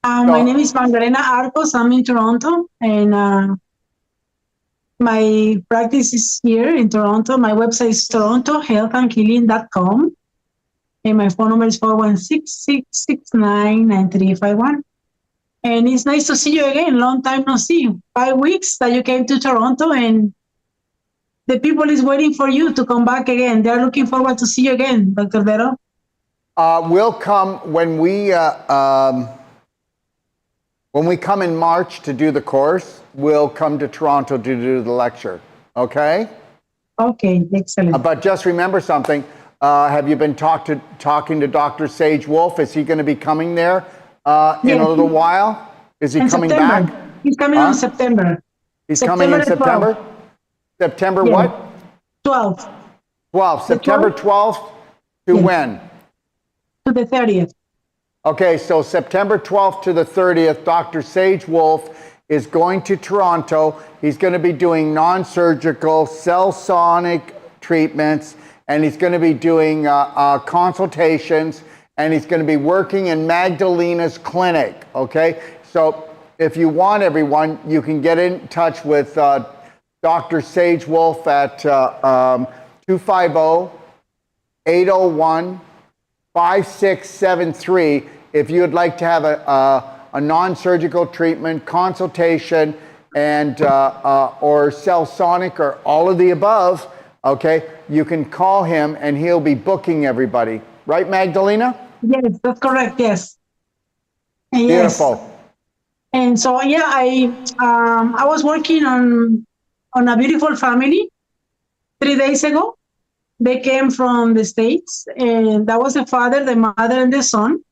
My name is Magdalena Arcos. I'm in Toronto, and my practice is here in Toronto. My website is torontohealthandhealing.com, and my phone number is 416-669-9351. And it's nice to see you again. Long time no see. 5 weeks that you came to Toronto, and the people is waiting for you to come back again. They're looking forward to see you again, Dr. Vero. We'll come when we come in March to do the course. We'll come to Toronto to do the lecture. Okay? Okay, excellent. But just remember something. Have you been talking to Dr. Sage Wolf? Is he going to be coming there in a little while? Is he coming back? He's coming in September. He's coming in September? 12th. September what? 12th. 12th. September 12th to when? To the 30th. Okay, so September 12th to the 30th, Dr. Sage Wolf is going to Toronto. He's going to be doing non-surgical Cellsonic treatments, and he's going to be doing consultations, and he's going to be working in Magdalena's clinic, okay? So if you want, everyone, you can get in touch with Dr. Sage Wolf at 250-801-5673 if you would like to have a non-surgical treatment, consultation, and or Cellsonic, or all of the above, okay? You can call him and he'll be booking everybody. Right, Magdalena? Yes, that's correct, yes. Beautiful. Yes. And so, yeah, I was working on a beautiful family 3 days ago. They came from the States, and that was the father, the mother, and the son.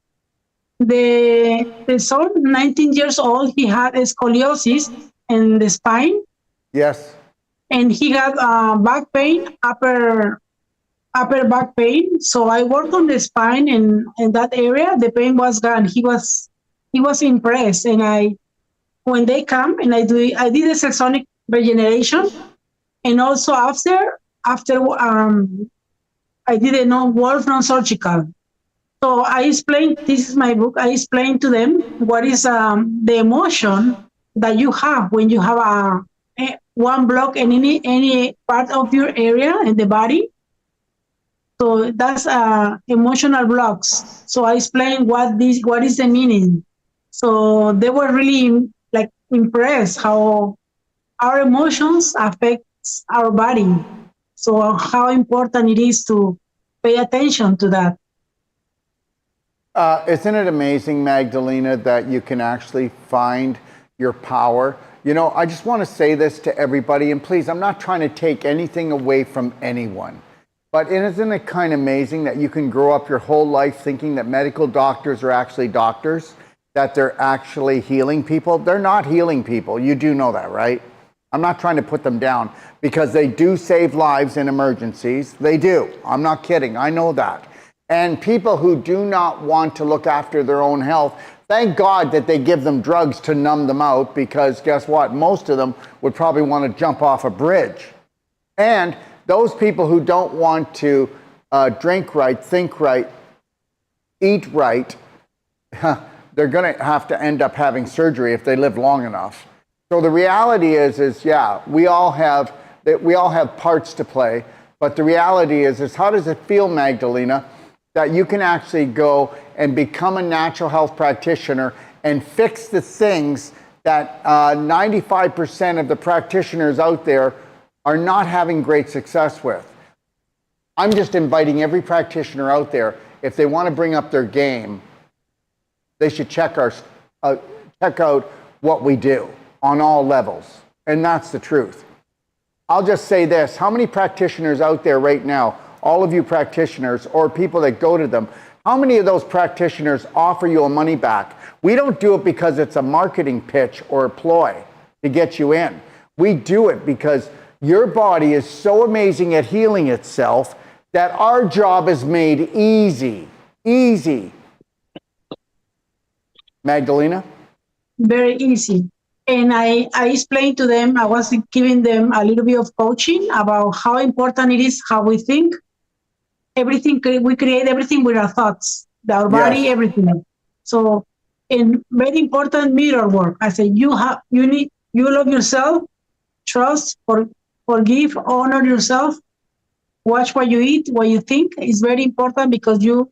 The son, 19 years old, he had scoliosis in the spine. Yes. And he got back pain, upper back pain. So I worked on the spine, and in that area, the pain was gone. He was impressed. And when they come, and I did a Cellsonic regeneration, And also after I did a work non-surgical. So I explained, this is my book, I explained to them what is the emotion that you have when you have one block in any part of your area in the body. So that's emotional blocks. So I explained what is the meaning. So they were really like impressed how our emotions affects our body. So how important it is to pay attention to that. Isn't it amazing, Magdalena, that you can actually find your power? You know, I just want to say this to everybody, and please, I'm not trying to take anything away from anyone, but isn't it kind of amazing that you can grow up your whole life thinking that medical doctors are actually doctors, that they're actually healing people? They're not healing people. You do know that, right? I'm not trying to put them down, because they do save lives in emergencies. They do. I'm not kidding. I know that. And people who do not want to look after their own health, thank God that they give them drugs to numb them out, because guess what? Most of them would probably want to jump off a bridge. And those people who don't want to drink right, think right, eat right, they're going to have to end up having surgery if they live long enough. So the reality is yeah, we all have parts to play, but the reality is how does it feel, Magdalena, that you can actually go and become a natural health practitioner and fix the things that 95% of the practitioners out there are not having great success with? I'm just inviting every practitioner out there, if they want to bring up their game, they should check out what we do on all levels. And that's the truth. I'll just say this, how many practitioners out there right now, all of you practitioners or people that go to them, how many of those practitioners offer you a money back? We don't do it because it's a marketing pitch or a ploy to get you in. We do it because your body is so amazing at healing itself that our job is made easy. Easy. Magdalena? Very easy. And I explained to them, I was giving them a little bit of coaching about how important it is how we think. Everything, we create everything with our thoughts, our body, Yes. everything. So, and very important mirror work. I said, you love yourself, trust, forgive, honor yourself, watch what you eat, what you think is very important, because your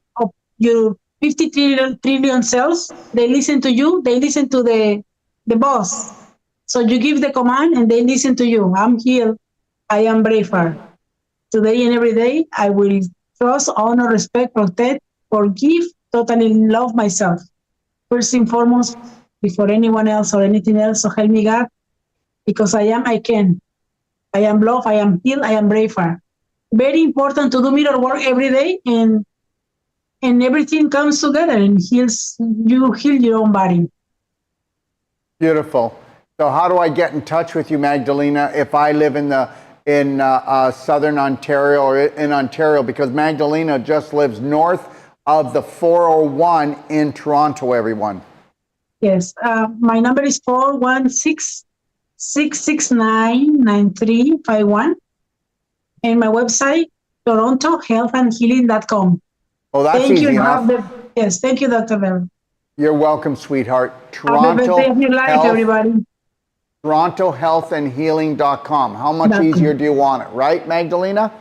50 trillion cells, they listen to you, they listen to the boss. So you give the command and they listen to you. I'm healed. I am braver. Today and every day, I will trust, honor, respect, protect, forgive, totally love myself. First and foremost, before anyone else or anything else. So help me God, because I can. I am loved, I am healed, I am braver. Very important to do mirror work every day, and everything comes together and you heal your own body. Beautiful. So how do I get in touch with you, Magdalena, if I live in Southern Ontario or in Ontario? Because Magdalena just lives north of the 401 in Toronto, everyone. Yes. My number is 416-669-9351. And my website, torontohealthandhealing.com. Oh, that's Thank easy you. enough. Yes, thank you, Dr. Bell. You're welcome, sweetheart. Have the best day of your life, everybody. TorontoHealthandHealing.com. How much easier do you want it, right, Magdalena?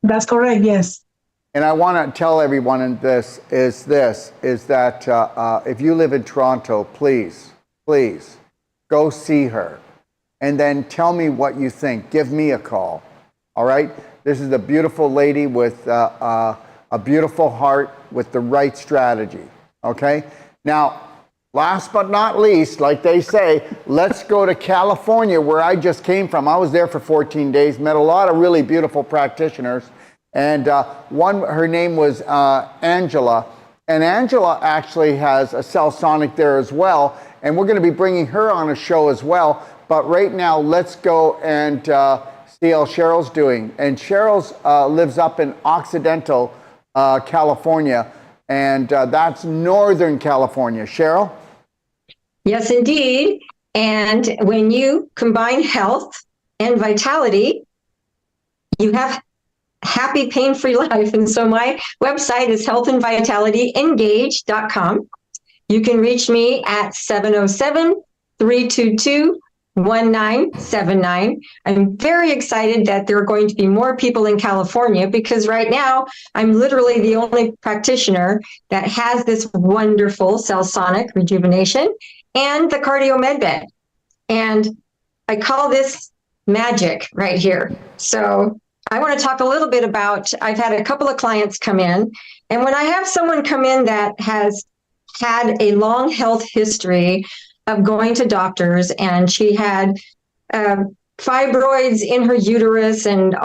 That's correct, yes. And I want to tell everyone that if you live in Toronto, please go see her, and then tell me what you think. Give me a call. All right. This is a beautiful lady with a beautiful heart with the right strategy. Okay. Now, last but not least, like they say, let's go to California, where I just came from. I was there for 14 days, met a lot of really beautiful practitioners. And her name was Angela. And Angela actually has a Cell Sonic there as well. And we're going to be bringing her on a show as well. But right now, let's go and see how Cheryl's doing. And Cheryl's lives up in Occidental, California. And that's Northern California. Cheryl? Yes, indeed. And when you combine health and vitality, you have happy, pain-free life. And so my website is healthandvitalityengage.com. You can reach me at 707-322-1979. I'm very excited that there are going to be more people in California, because right now I'm literally the only practitioner that has this wonderful cell sonic rejuvenation and the cardio med bed. And I call this magic right here. So I want to talk a little bit about, I've had a couple of clients come in, and when I have someone come in that has had a long health history of going to doctors, and she had fibroids in her uterus, and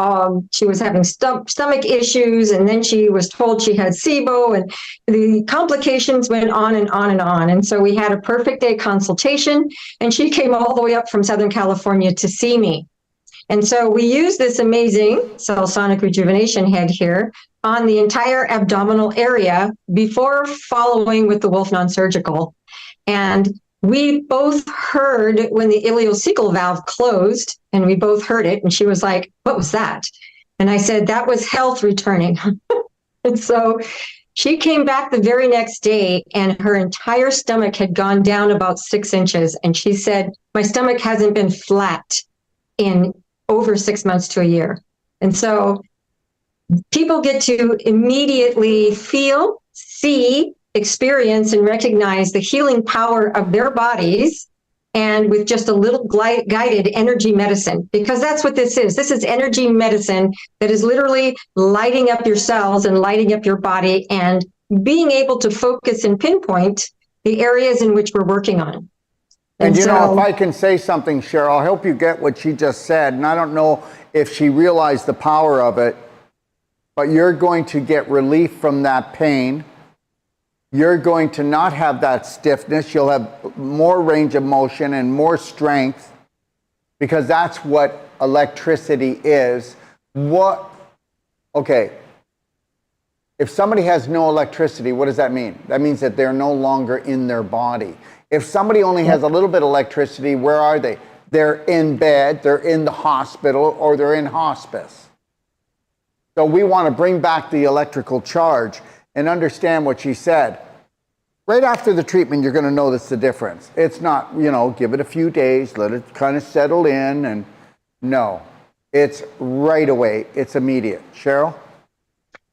she was having stomach issues, and then she was told she had SIBO, and the complications went on and on and on. And so we had a perfect day consultation, and she came all the way up from Southern California to see me. And so we use this amazing cell sonic rejuvenation head here on the entire abdominal area before following with the Wolf non-surgical. And we both heard when the ileocecal valve closed, and we both heard it. And she was like, "What was that?" And I said, "That was health returning." And so she came back the very next day, and her entire stomach had gone down about 6 inches. And she said, "My stomach hasn't been flat in over 6 months to a year." And so people get to immediately feel, see, experience, and recognize the healing power of their bodies, and with just a little guided energy medicine, because that's what this is. This is energy medicine that is literally lighting up your cells and lighting up your body and being able to focus and pinpoint the areas in which we're working on. And you know, if I can say something, Cheryl, I'll help you get what she just said. And I don't know if she realized the power of it, but you're going to get relief from that pain. You're going to not have that stiffness. You'll have more range of motion and more strength, because that's what electricity is. Okay. If somebody has no electricity, what does that mean? That means that they're no longer in their body. If somebody only has a little bit of electricity, where are they? They're in bed, they're in the hospital, or they're in hospice. So we want to bring back the electrical charge and understand what she said. Right after the treatment, you're going to notice the difference. It's not, give it a few days, let it kind of settle in, and no, it's right away. It's immediate. Cheryl?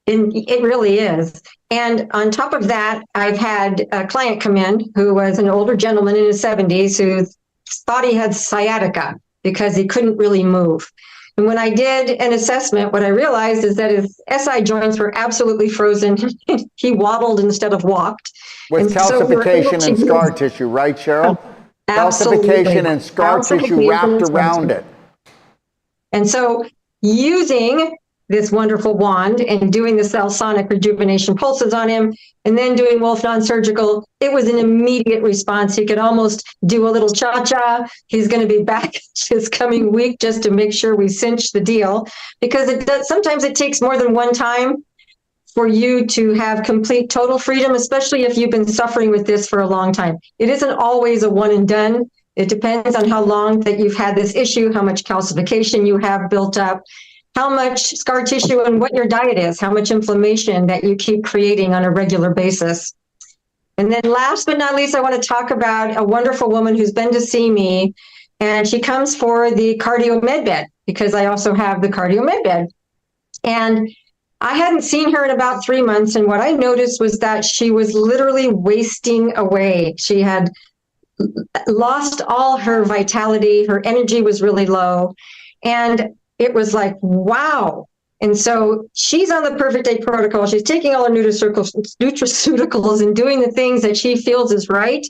It really is. And on top of that, I've had a client come in who was an older gentleman in his 70s who thought he had sciatica because he couldn't really move. And when I did an assessment, what I realized is that his SI joints were absolutely frozen. He waddled instead of walked. With calcification and scar tissue, right, Cheryl? Absolutely. Calcification and scar tissue wrapped around it. And so using this wonderful wand and doing the cell sonic rejuvenation pulses on him, and then doing Wolf non-surgical, it was an immediate response. He could almost do a little cha-cha. He's going to be back this coming week just to make sure we cinch the deal, because sometimes it takes more than one time for you to have complete total freedom, especially if you've been suffering with this for a long time. It isn't always a one and done. It depends on how long that you've had this issue, how much calcification you have built up, how much scar tissue and what your diet is, how much inflammation that you keep creating on a regular basis. And then last but not least, I want to talk about a wonderful woman who's been to see me, and she comes for the cardio med bed, because I also have the cardio med bed. And I hadn't seen her in about 3 months, and what I noticed was that she was literally wasting away. She had lost all her vitality, her energy was really low, and it was like, wow. And so she's on the perfect day protocol. She's taking all her nutraceuticals and doing the things that she feels is right.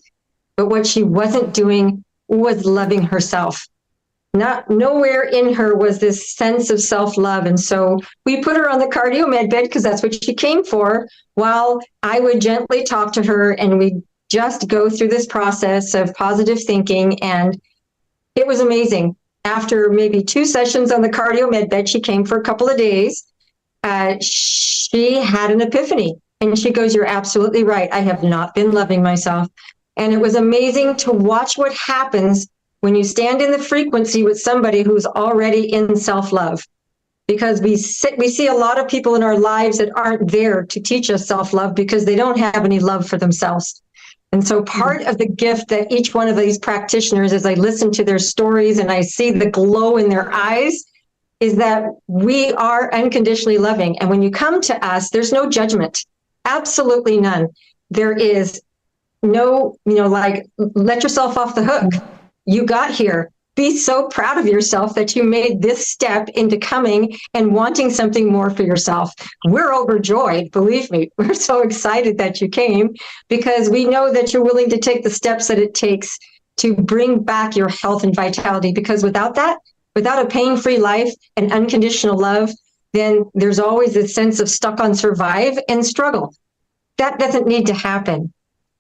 But what she wasn't doing was loving herself. Nowhere in her was this sense of self-love. And so we put her on the cardio med bed because that's what she came for, while I would gently talk to her, and we just go through this process of positive thinking. And it was amazing. After maybe 2 sessions on the cardio med bed, she came for a couple of days. She had an epiphany, and she goes, "You're absolutely right. I have not been loving myself." And it was amazing to watch what happens when you stand in the frequency with somebody who's already in self-love. because we see a lot of people in our lives that aren't there to teach us self-love because they don't have any love for themselves. And so part of the gift that each one of these practitioners, as I listen to their stories and I see the glow in their eyes, is that we are unconditionally loving. And when you come to us, there's no judgment. Absolutely none. There is no, like, let yourself off the hook. You got here. Be so proud of yourself that you made this step into coming and wanting something more for yourself. We're overjoyed, believe me. We're so excited that you came because we know that you're willing to take the steps that it takes to bring back your health and vitality. Because without that, without a pain-free life and unconditional love, then there's always this sense of stuck on survive and struggle. That doesn't need to happen.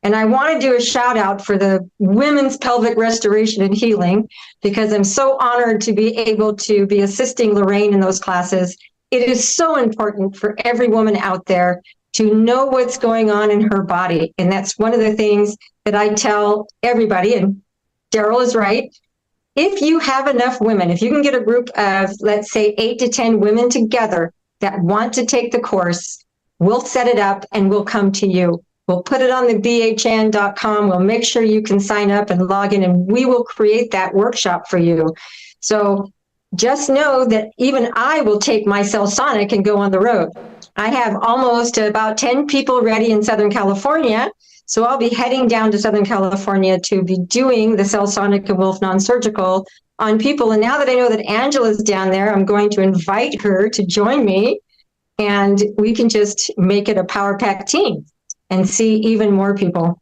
And I want to do a shout out for the Women's Pelvic Restoration and Healing, because I'm so honored to be able to be assisting Lorraine in those classes. It is so important for every woman out there to know what's going on in her body. And that's one of the things that I tell everybody, and Daryl is right. If you have enough women, if you can get a group of, let's say, 8 to 10 women together that want to take the course, we'll set it up and we'll come to you. We'll put it on the bhn.com. We'll make sure you can sign up and log in, and we will create that workshop for you. So just know that even I will take my Cellsonic and go on the road. I have almost about 10 people ready in Southern California. So I'll be heading down to Southern California to be doing the Cellsonic and Wolf non-surgical on people. And now that I know that Angela's down there, I'm going to invite her to join me, and we can just make it a Powerpack team and see even more people.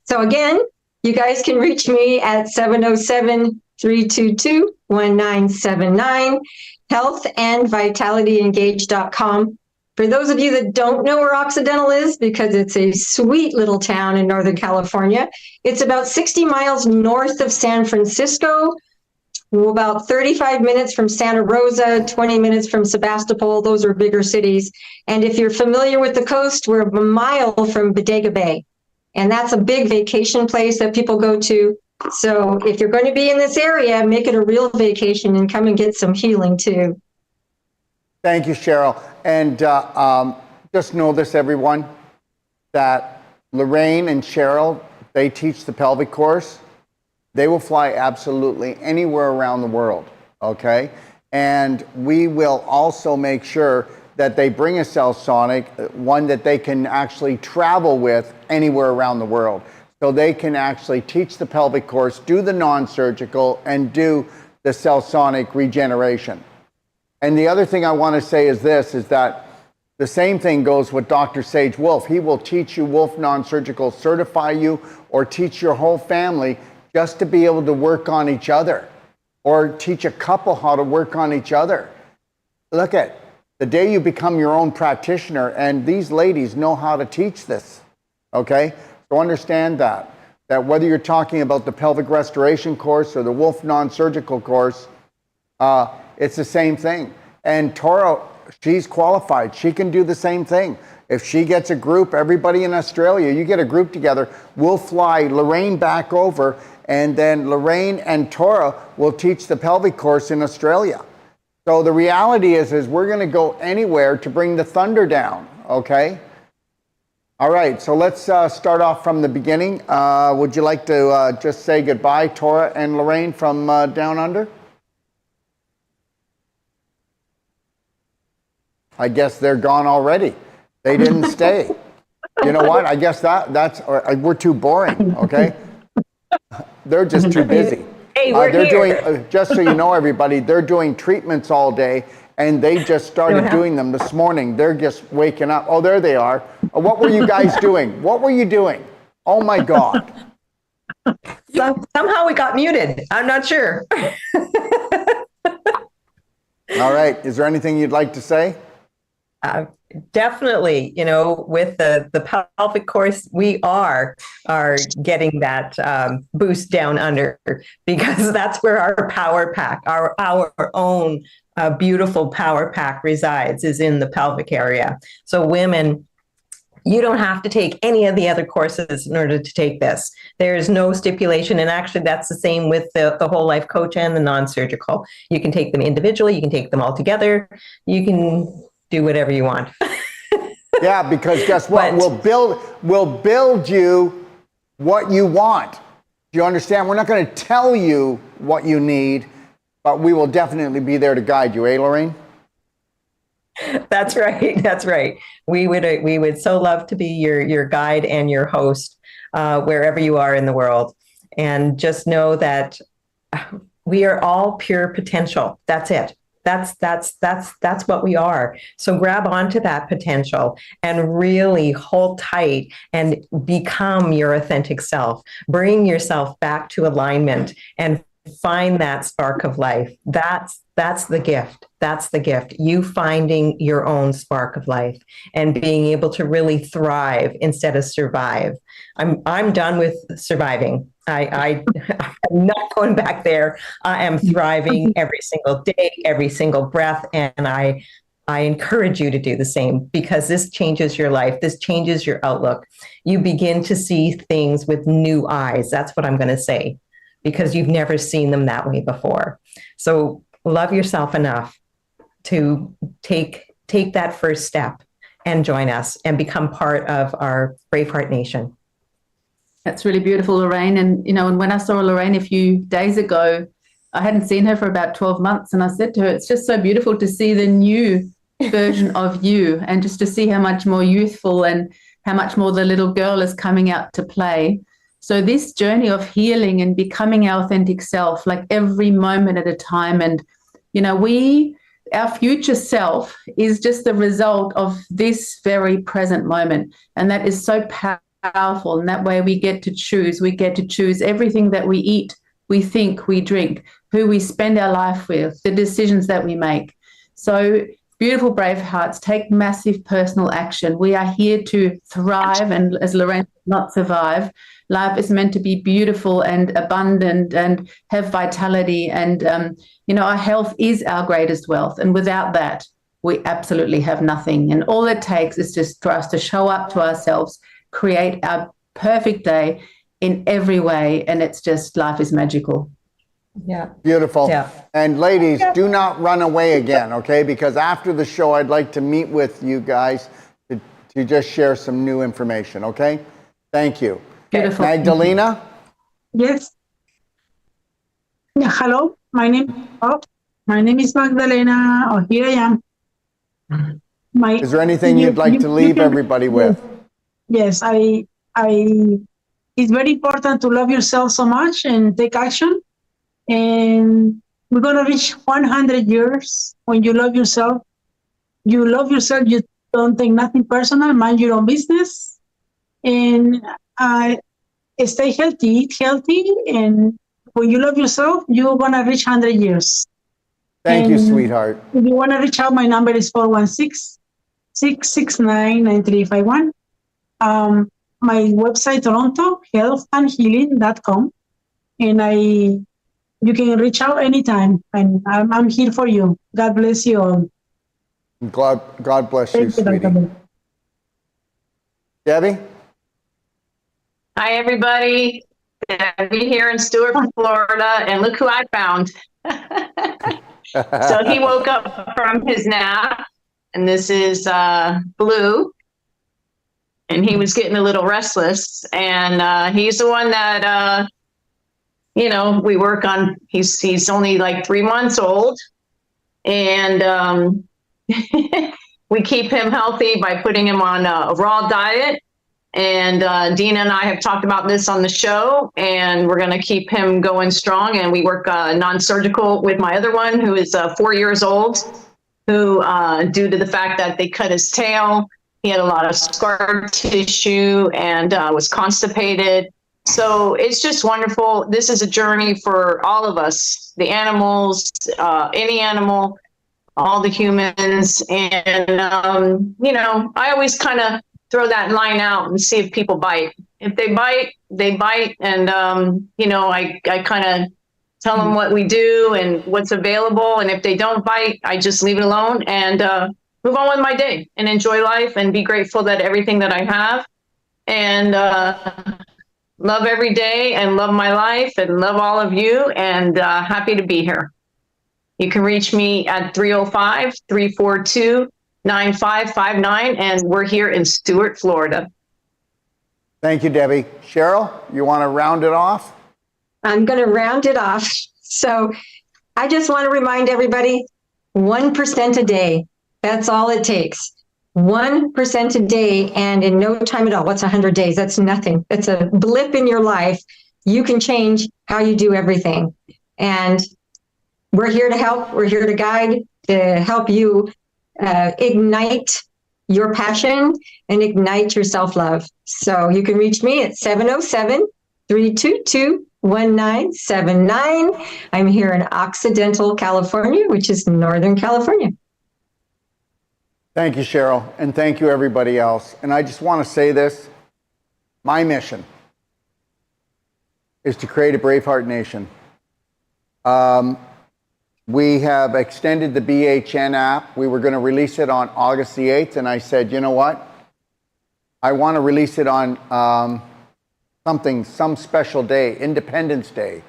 So again, you guys can reach me at 707-322-1979, healthandvitalityengage.com. For those of you that don't know where Occidental is, because it's a sweet little town in Northern California, it's about 60 miles north of San Francisco, about 35 minutes from Santa Rosa, 20 minutes from Sebastopol. Those are bigger cities. And if you're familiar with the coast, we're a mile from Bodega Bay. And that's a big vacation place that people go to. So if you're going to be in this area, make it a real vacation and come and get some healing too. Thank you, Cheryl. And just know this, everyone, that Lorraine and Cheryl, they teach the pelvic course. They will fly absolutely anywhere around the world, okay? And we will also make sure that they bring a Cellsonic, one that they can actually travel with anywhere around the world. So they can actually teach the pelvic course, do the non-surgical, and do the Cellsonic regeneration. And the other thing I want to say is this, is that the same thing goes with Dr. Sage Wolf. He will teach you Wolf non-surgical, certify you, or teach your whole family just to be able to work on each other, or teach a couple how to work on each other. Look at the day you become your own practitioner, and these ladies know how to teach this, okay? So understand that whether you're talking about the pelvic restoration course or the Wolf non-surgical course, it's the same thing. And Tora, she's qualified. She can do the same thing. If she gets a group, everybody in Australia, you get a group together, we'll fly Lorraine back over, and then Lorraine and Tora will teach the pelvic course in Australia. So the reality is we're going to go anywhere to bring the thunder down, okay? All right, so let's start off from the beginning. Would you like to just say goodbye, Tora and Lorraine from Down Under? I guess they're gone already. They didn't stay. You know what? I guess we're too boring, okay? They're just too busy. Hey, we're they're here. doing, just so you know, everybody, they're doing treatments all day, and they just started doing them this morning. They're just waking up. Oh, there they are. What were you guys doing? What were you doing? Oh, my God. Somehow we got muted. I'm not sure. All right. Is there anything you'd like to say? Definitely, with the pelvic course, we are getting that boost down under, because that's where our power pack, our own beautiful power pack resides, is in the pelvic area. So women You don't have to take any of the other courses in order to take this. There's no stipulation. And actually, that's the same with the whole life coach and the non-surgical. You can take them individually. You can take them all together. You can do whatever you want. Yeah, because guess what? But- We'll build you what you want. Do you understand? We're not going to tell you what you need, but we will definitely be there to guide you, Lorraine? That's right. That's right. We would so love to be your guide and your host wherever you are in the world. And just know that we are all pure potential. That's it. That's what we are. So grab onto that potential and really hold tight and become your authentic self. Bring yourself back to alignment and find that spark of life. That's the gift. That's the gift. You finding your own spark of life and being able to really thrive instead of survive. I'm done with surviving. I'm not going back there. I am thriving every single day, every single breath, and I encourage you to do the same because this changes your life. This changes your outlook. You begin to see things with new eyes. That's what I'm going to say, because you've never seen them that way before. So love yourself enough to take that first step and join us and become part of our Braveheart Nation. That's really beautiful, Lorraine. And, and when I saw Lorraine a few days ago, I hadn't seen her for about 12 months. And I said to her, it's just so beautiful to see the new version of you and just to see how much more youthful and how much more the little girl is coming out to play. So this journey of healing and becoming our authentic self, like every moment at a time. And, our future self is just the result of this very present moment. And that is so powerful. And that way we get to choose. We get to choose everything that we eat, we think, we drink, who we spend our life with, the decisions that we make. So beautiful brave hearts, take massive personal action. We are here to thrive, and as Lorraine, not survive. Life is meant to be beautiful and abundant and have vitality. And, our health is our greatest wealth. And without that, we absolutely have nothing. And all it takes is just for us to show up to ourselves, create our perfect day in every way. And it's just, life is magical. Yeah. Beautiful. Yeah. And ladies, do not run away again, okay? Because after the show, I'd like to meet with you guys to just share some new information, okay? Thank you. Beautiful. Magdalena? Yes. Yeah, hello. My name is Magdalena. Oh, here I am. Is there anything you'd like to leave everybody with? Yes, it's very important to love yourself so much and take action. And we're going to reach 100 years when you love yourself. You love yourself. You don't take nothing personal. Mind your own business. And stay healthy, eat healthy. And when you love yourself, you're going to reach 100 years. Thank you, sweetheart. If you want to reach out, my number is 416-669-9351. My website, Toronto, healthandhealing.com. And you can reach out anytime, and I'm here for you. God bless you all. God bless you, sweetie. Debbie? Hi, everybody. Debbie here in Stuart, Florida, and look who I found. So he woke up from his nap, and this is Blue, and he was getting a little restless, and he's the one that we work on. He's only like 3 months old, and we keep him healthy by putting him on a raw diet. And Dina and I have talked about this on the show, and we're going to keep him going strong. And we work non-surgical with my other one, who is 4 years old, who, due to the fact that they cut his tail, he had a lot of scar tissue and was constipated. So it's just wonderful. This is a journey for all of us, the animals, any animal, all the humans. And, I always kind of throw that line out and see if people bite. If they bite, they bite. And, I kind of tell them what we do and what's available. And if they don't bite, I just leave it alone. And move on with my day and enjoy life and be grateful that everything that I have, and love every day and love my life and love all of you, and happy to be here. You can reach me at 305-342-9559, and we're here in Stuart, Florida. Thank you, Debbie. Cheryl, you want to round it off? I'm going to round it off. So I just want to remind everybody, 1% a day. That's all it takes. 1% a day, and in no time at all. What's 100 days? That's nothing. It's a blip in your life. You can change how you do everything. And we're here to help. We're here to guide, to help you ignite your passion and ignite your self-love. So you can reach me at 707-322-1979. I'm here in Occidental, California, which is Northern California. Thank you, Cheryl, and thank you, everybody else. And I just want to say this. My mission is to create a Braveheart Nation. We have extended the BHN app. We were going to release it on August the 8th, and I said, you know what? I want to release it on some special day, Independence Day,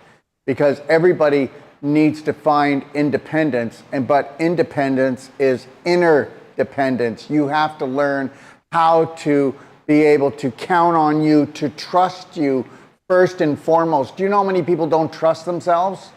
because everybody needs to find independence, but independence is inner dependence. You have to learn how to be able to count on you, to trust you first and foremost. Do you know how many people don't trust themselves?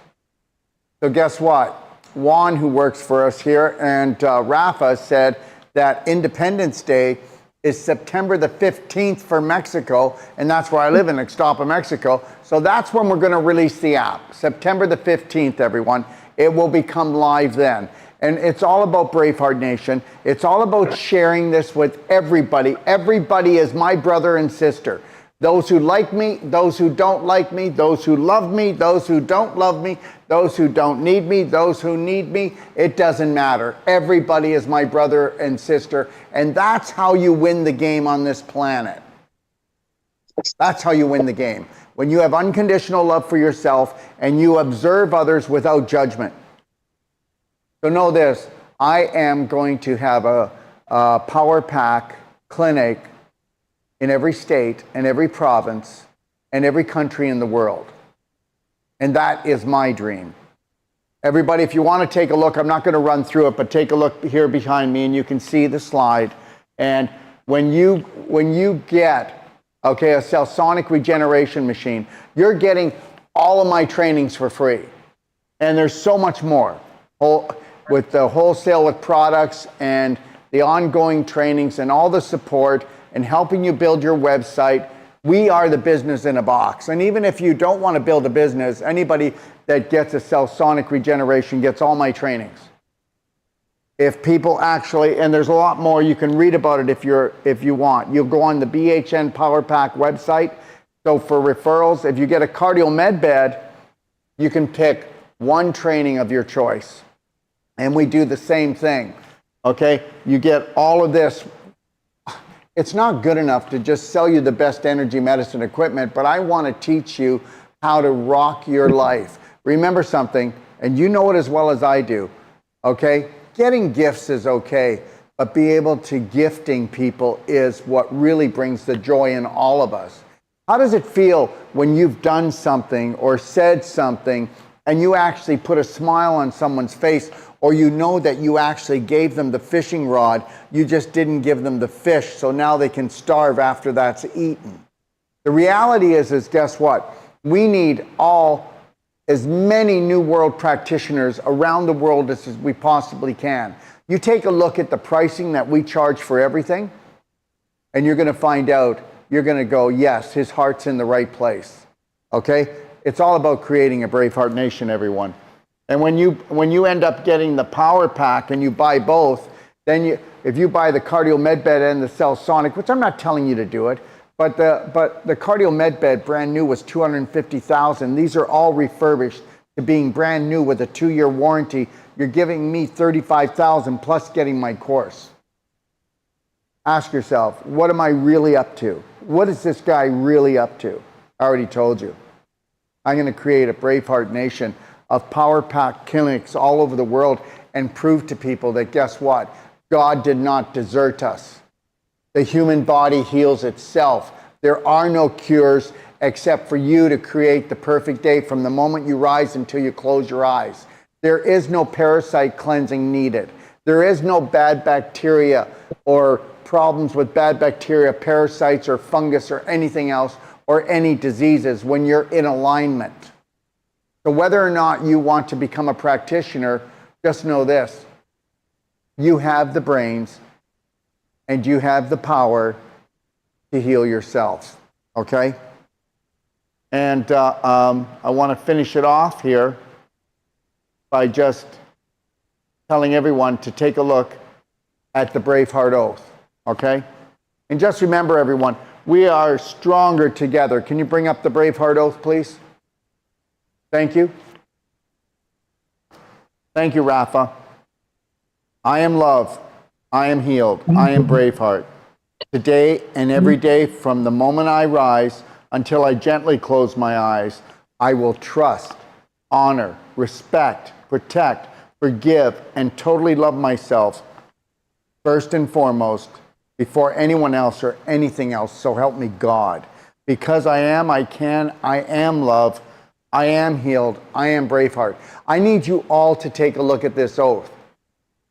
So guess what? Juan, who works for us here, and Rafa said that Independence Day is September the 15th for Mexico, and that's where I live in Ixtapa, Mexico. So that's when we're going to release the app, September the 15th, everyone. It will become live then. And it's all about Braveheart Nation. It's all about sharing this with everybody. Everybody is my brother and sister. Those who like me, those who don't like me, those who love me, those who don't love me, those who don't need me, those who need me, it doesn't matter. Everybody is my brother and sister, and that's how you win the game on this planet. That's how you win the game. When you have unconditional love for yourself and you observe others without judgment. So know this, I am going to have a Power Pack clinic in every state and every province and every country in the world. And that is my dream. Everybody, if you want to take a look, I'm not going to run through it, but take a look here behind me and you can see the slide. And when you get, okay, a cell-sonic regeneration machine, you're getting all of my trainings for free. And there's so much more. With the wholesale with products and the ongoing trainings and all the support and helping you build your website, we are the business in a box. And even if you don't want to build a business, anybody that gets a cell-sonic regeneration gets all my trainings. If people actually, and there's a lot more, you can read about it if you want. You'll go on the BHN Powerpack website. So for referrals, if you get a cardio med bed, you can pick one training of your choice. And we do the same thing, okay? You get all of this. It's not good enough to just sell you the best energy medicine equipment, but I want to teach you how to rock your life. Remember something, and you know it as well as I do, okay? Getting gifts is okay, but be able to gifting people is what really brings the joy in all of us. How does it feel when you've done something or said something and you actually put a smile on someone's face, or you know that you actually gave them the fishing rod, you just didn't give them the fish, so now they can starve after that's eaten. The reality is guess what? We need as many New World practitioners around the world as we possibly can. You take a look at the pricing that we charge for everything, and you're going to find out, you're going to go, yes, his heart's in the right place. Okay? It's all about creating a Braveheart Nation, everyone. And when you end up getting the Power Pack and you buy both, then if you buy the Cardio Med Bed and the Cell Sonic, which I'm not telling you to do it, but the Cardio Med Bed brand new was $250,000. These are all refurbished to being brand new with a 2-year warranty. You're giving me $35,000 plus getting my course. Ask yourself, what am I really up to? What is this guy really up to? I already told you. I'm going to create a Braveheart Nation of Power Pack clinics all over the world and prove to people that guess what? God did not desert us. The human body heals itself. There are no cures except for you to create the perfect day from the moment you rise until you close your eyes. There is no parasite cleansing needed. There is no bad bacteria or problems with bad bacteria, parasites, or fungus, or anything else, or any diseases when you're in alignment. So whether or not you want to become a practitioner, just know this: you have the brains and you have the power to heal yourselves, okay? And I want to finish it off here by just telling everyone to take a look at the Braveheart Oath, okay? And just remember, everyone, we are stronger together. Can you bring up the Braveheart Oath, please? Thank you. Thank you, Rafa. I am love. I am healed. I am Braveheart. Today and every day, from the moment I rise until I gently close my eyes, I will trust, honor, respect, protect, forgive, and totally love myself first and foremost, before anyone else or anything else. So help me God. Because I am, I can, I am love, I am healed, I am Braveheart. I need you all to take a look at this oath.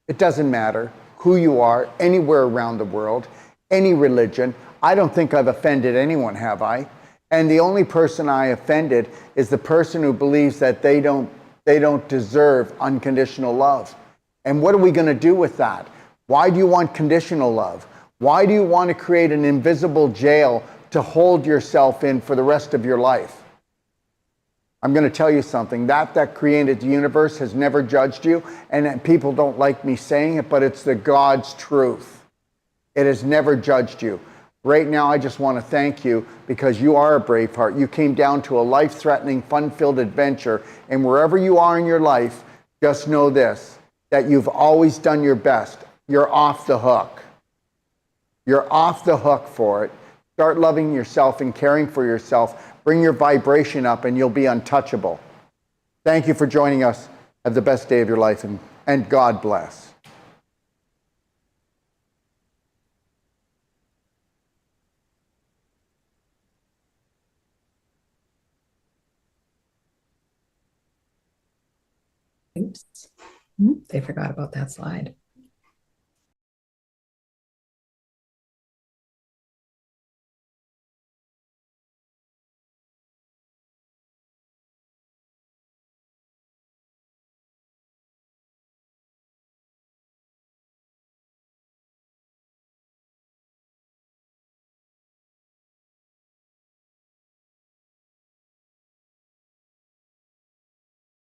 It doesn't matter who you are, anywhere around the world, any religion. I don't think I've offended anyone, have I? And the only person I offended is the person who believes that they don't deserve unconditional love. And what are we going to do with that? Why do you want conditional love? Why do you want to create an invisible jail to hold yourself in for the rest of your life? I'm going to tell you something. That created the universe has never judged you, and people don't like me saying it, but it's the God's truth. It has never judged you. Right now, I just want to thank you because you are a Braveheart. You came down to a life-threatening, fun-filled adventure, and wherever you are in your life, just know this, that you've always done your best. You're off the hook. You're off the hook for it. Start loving yourself and caring for yourself. Bring your vibration up and you'll be untouchable. Thank you for joining us. Have the best day of your life, and God bless. Oops. They forgot about that slide.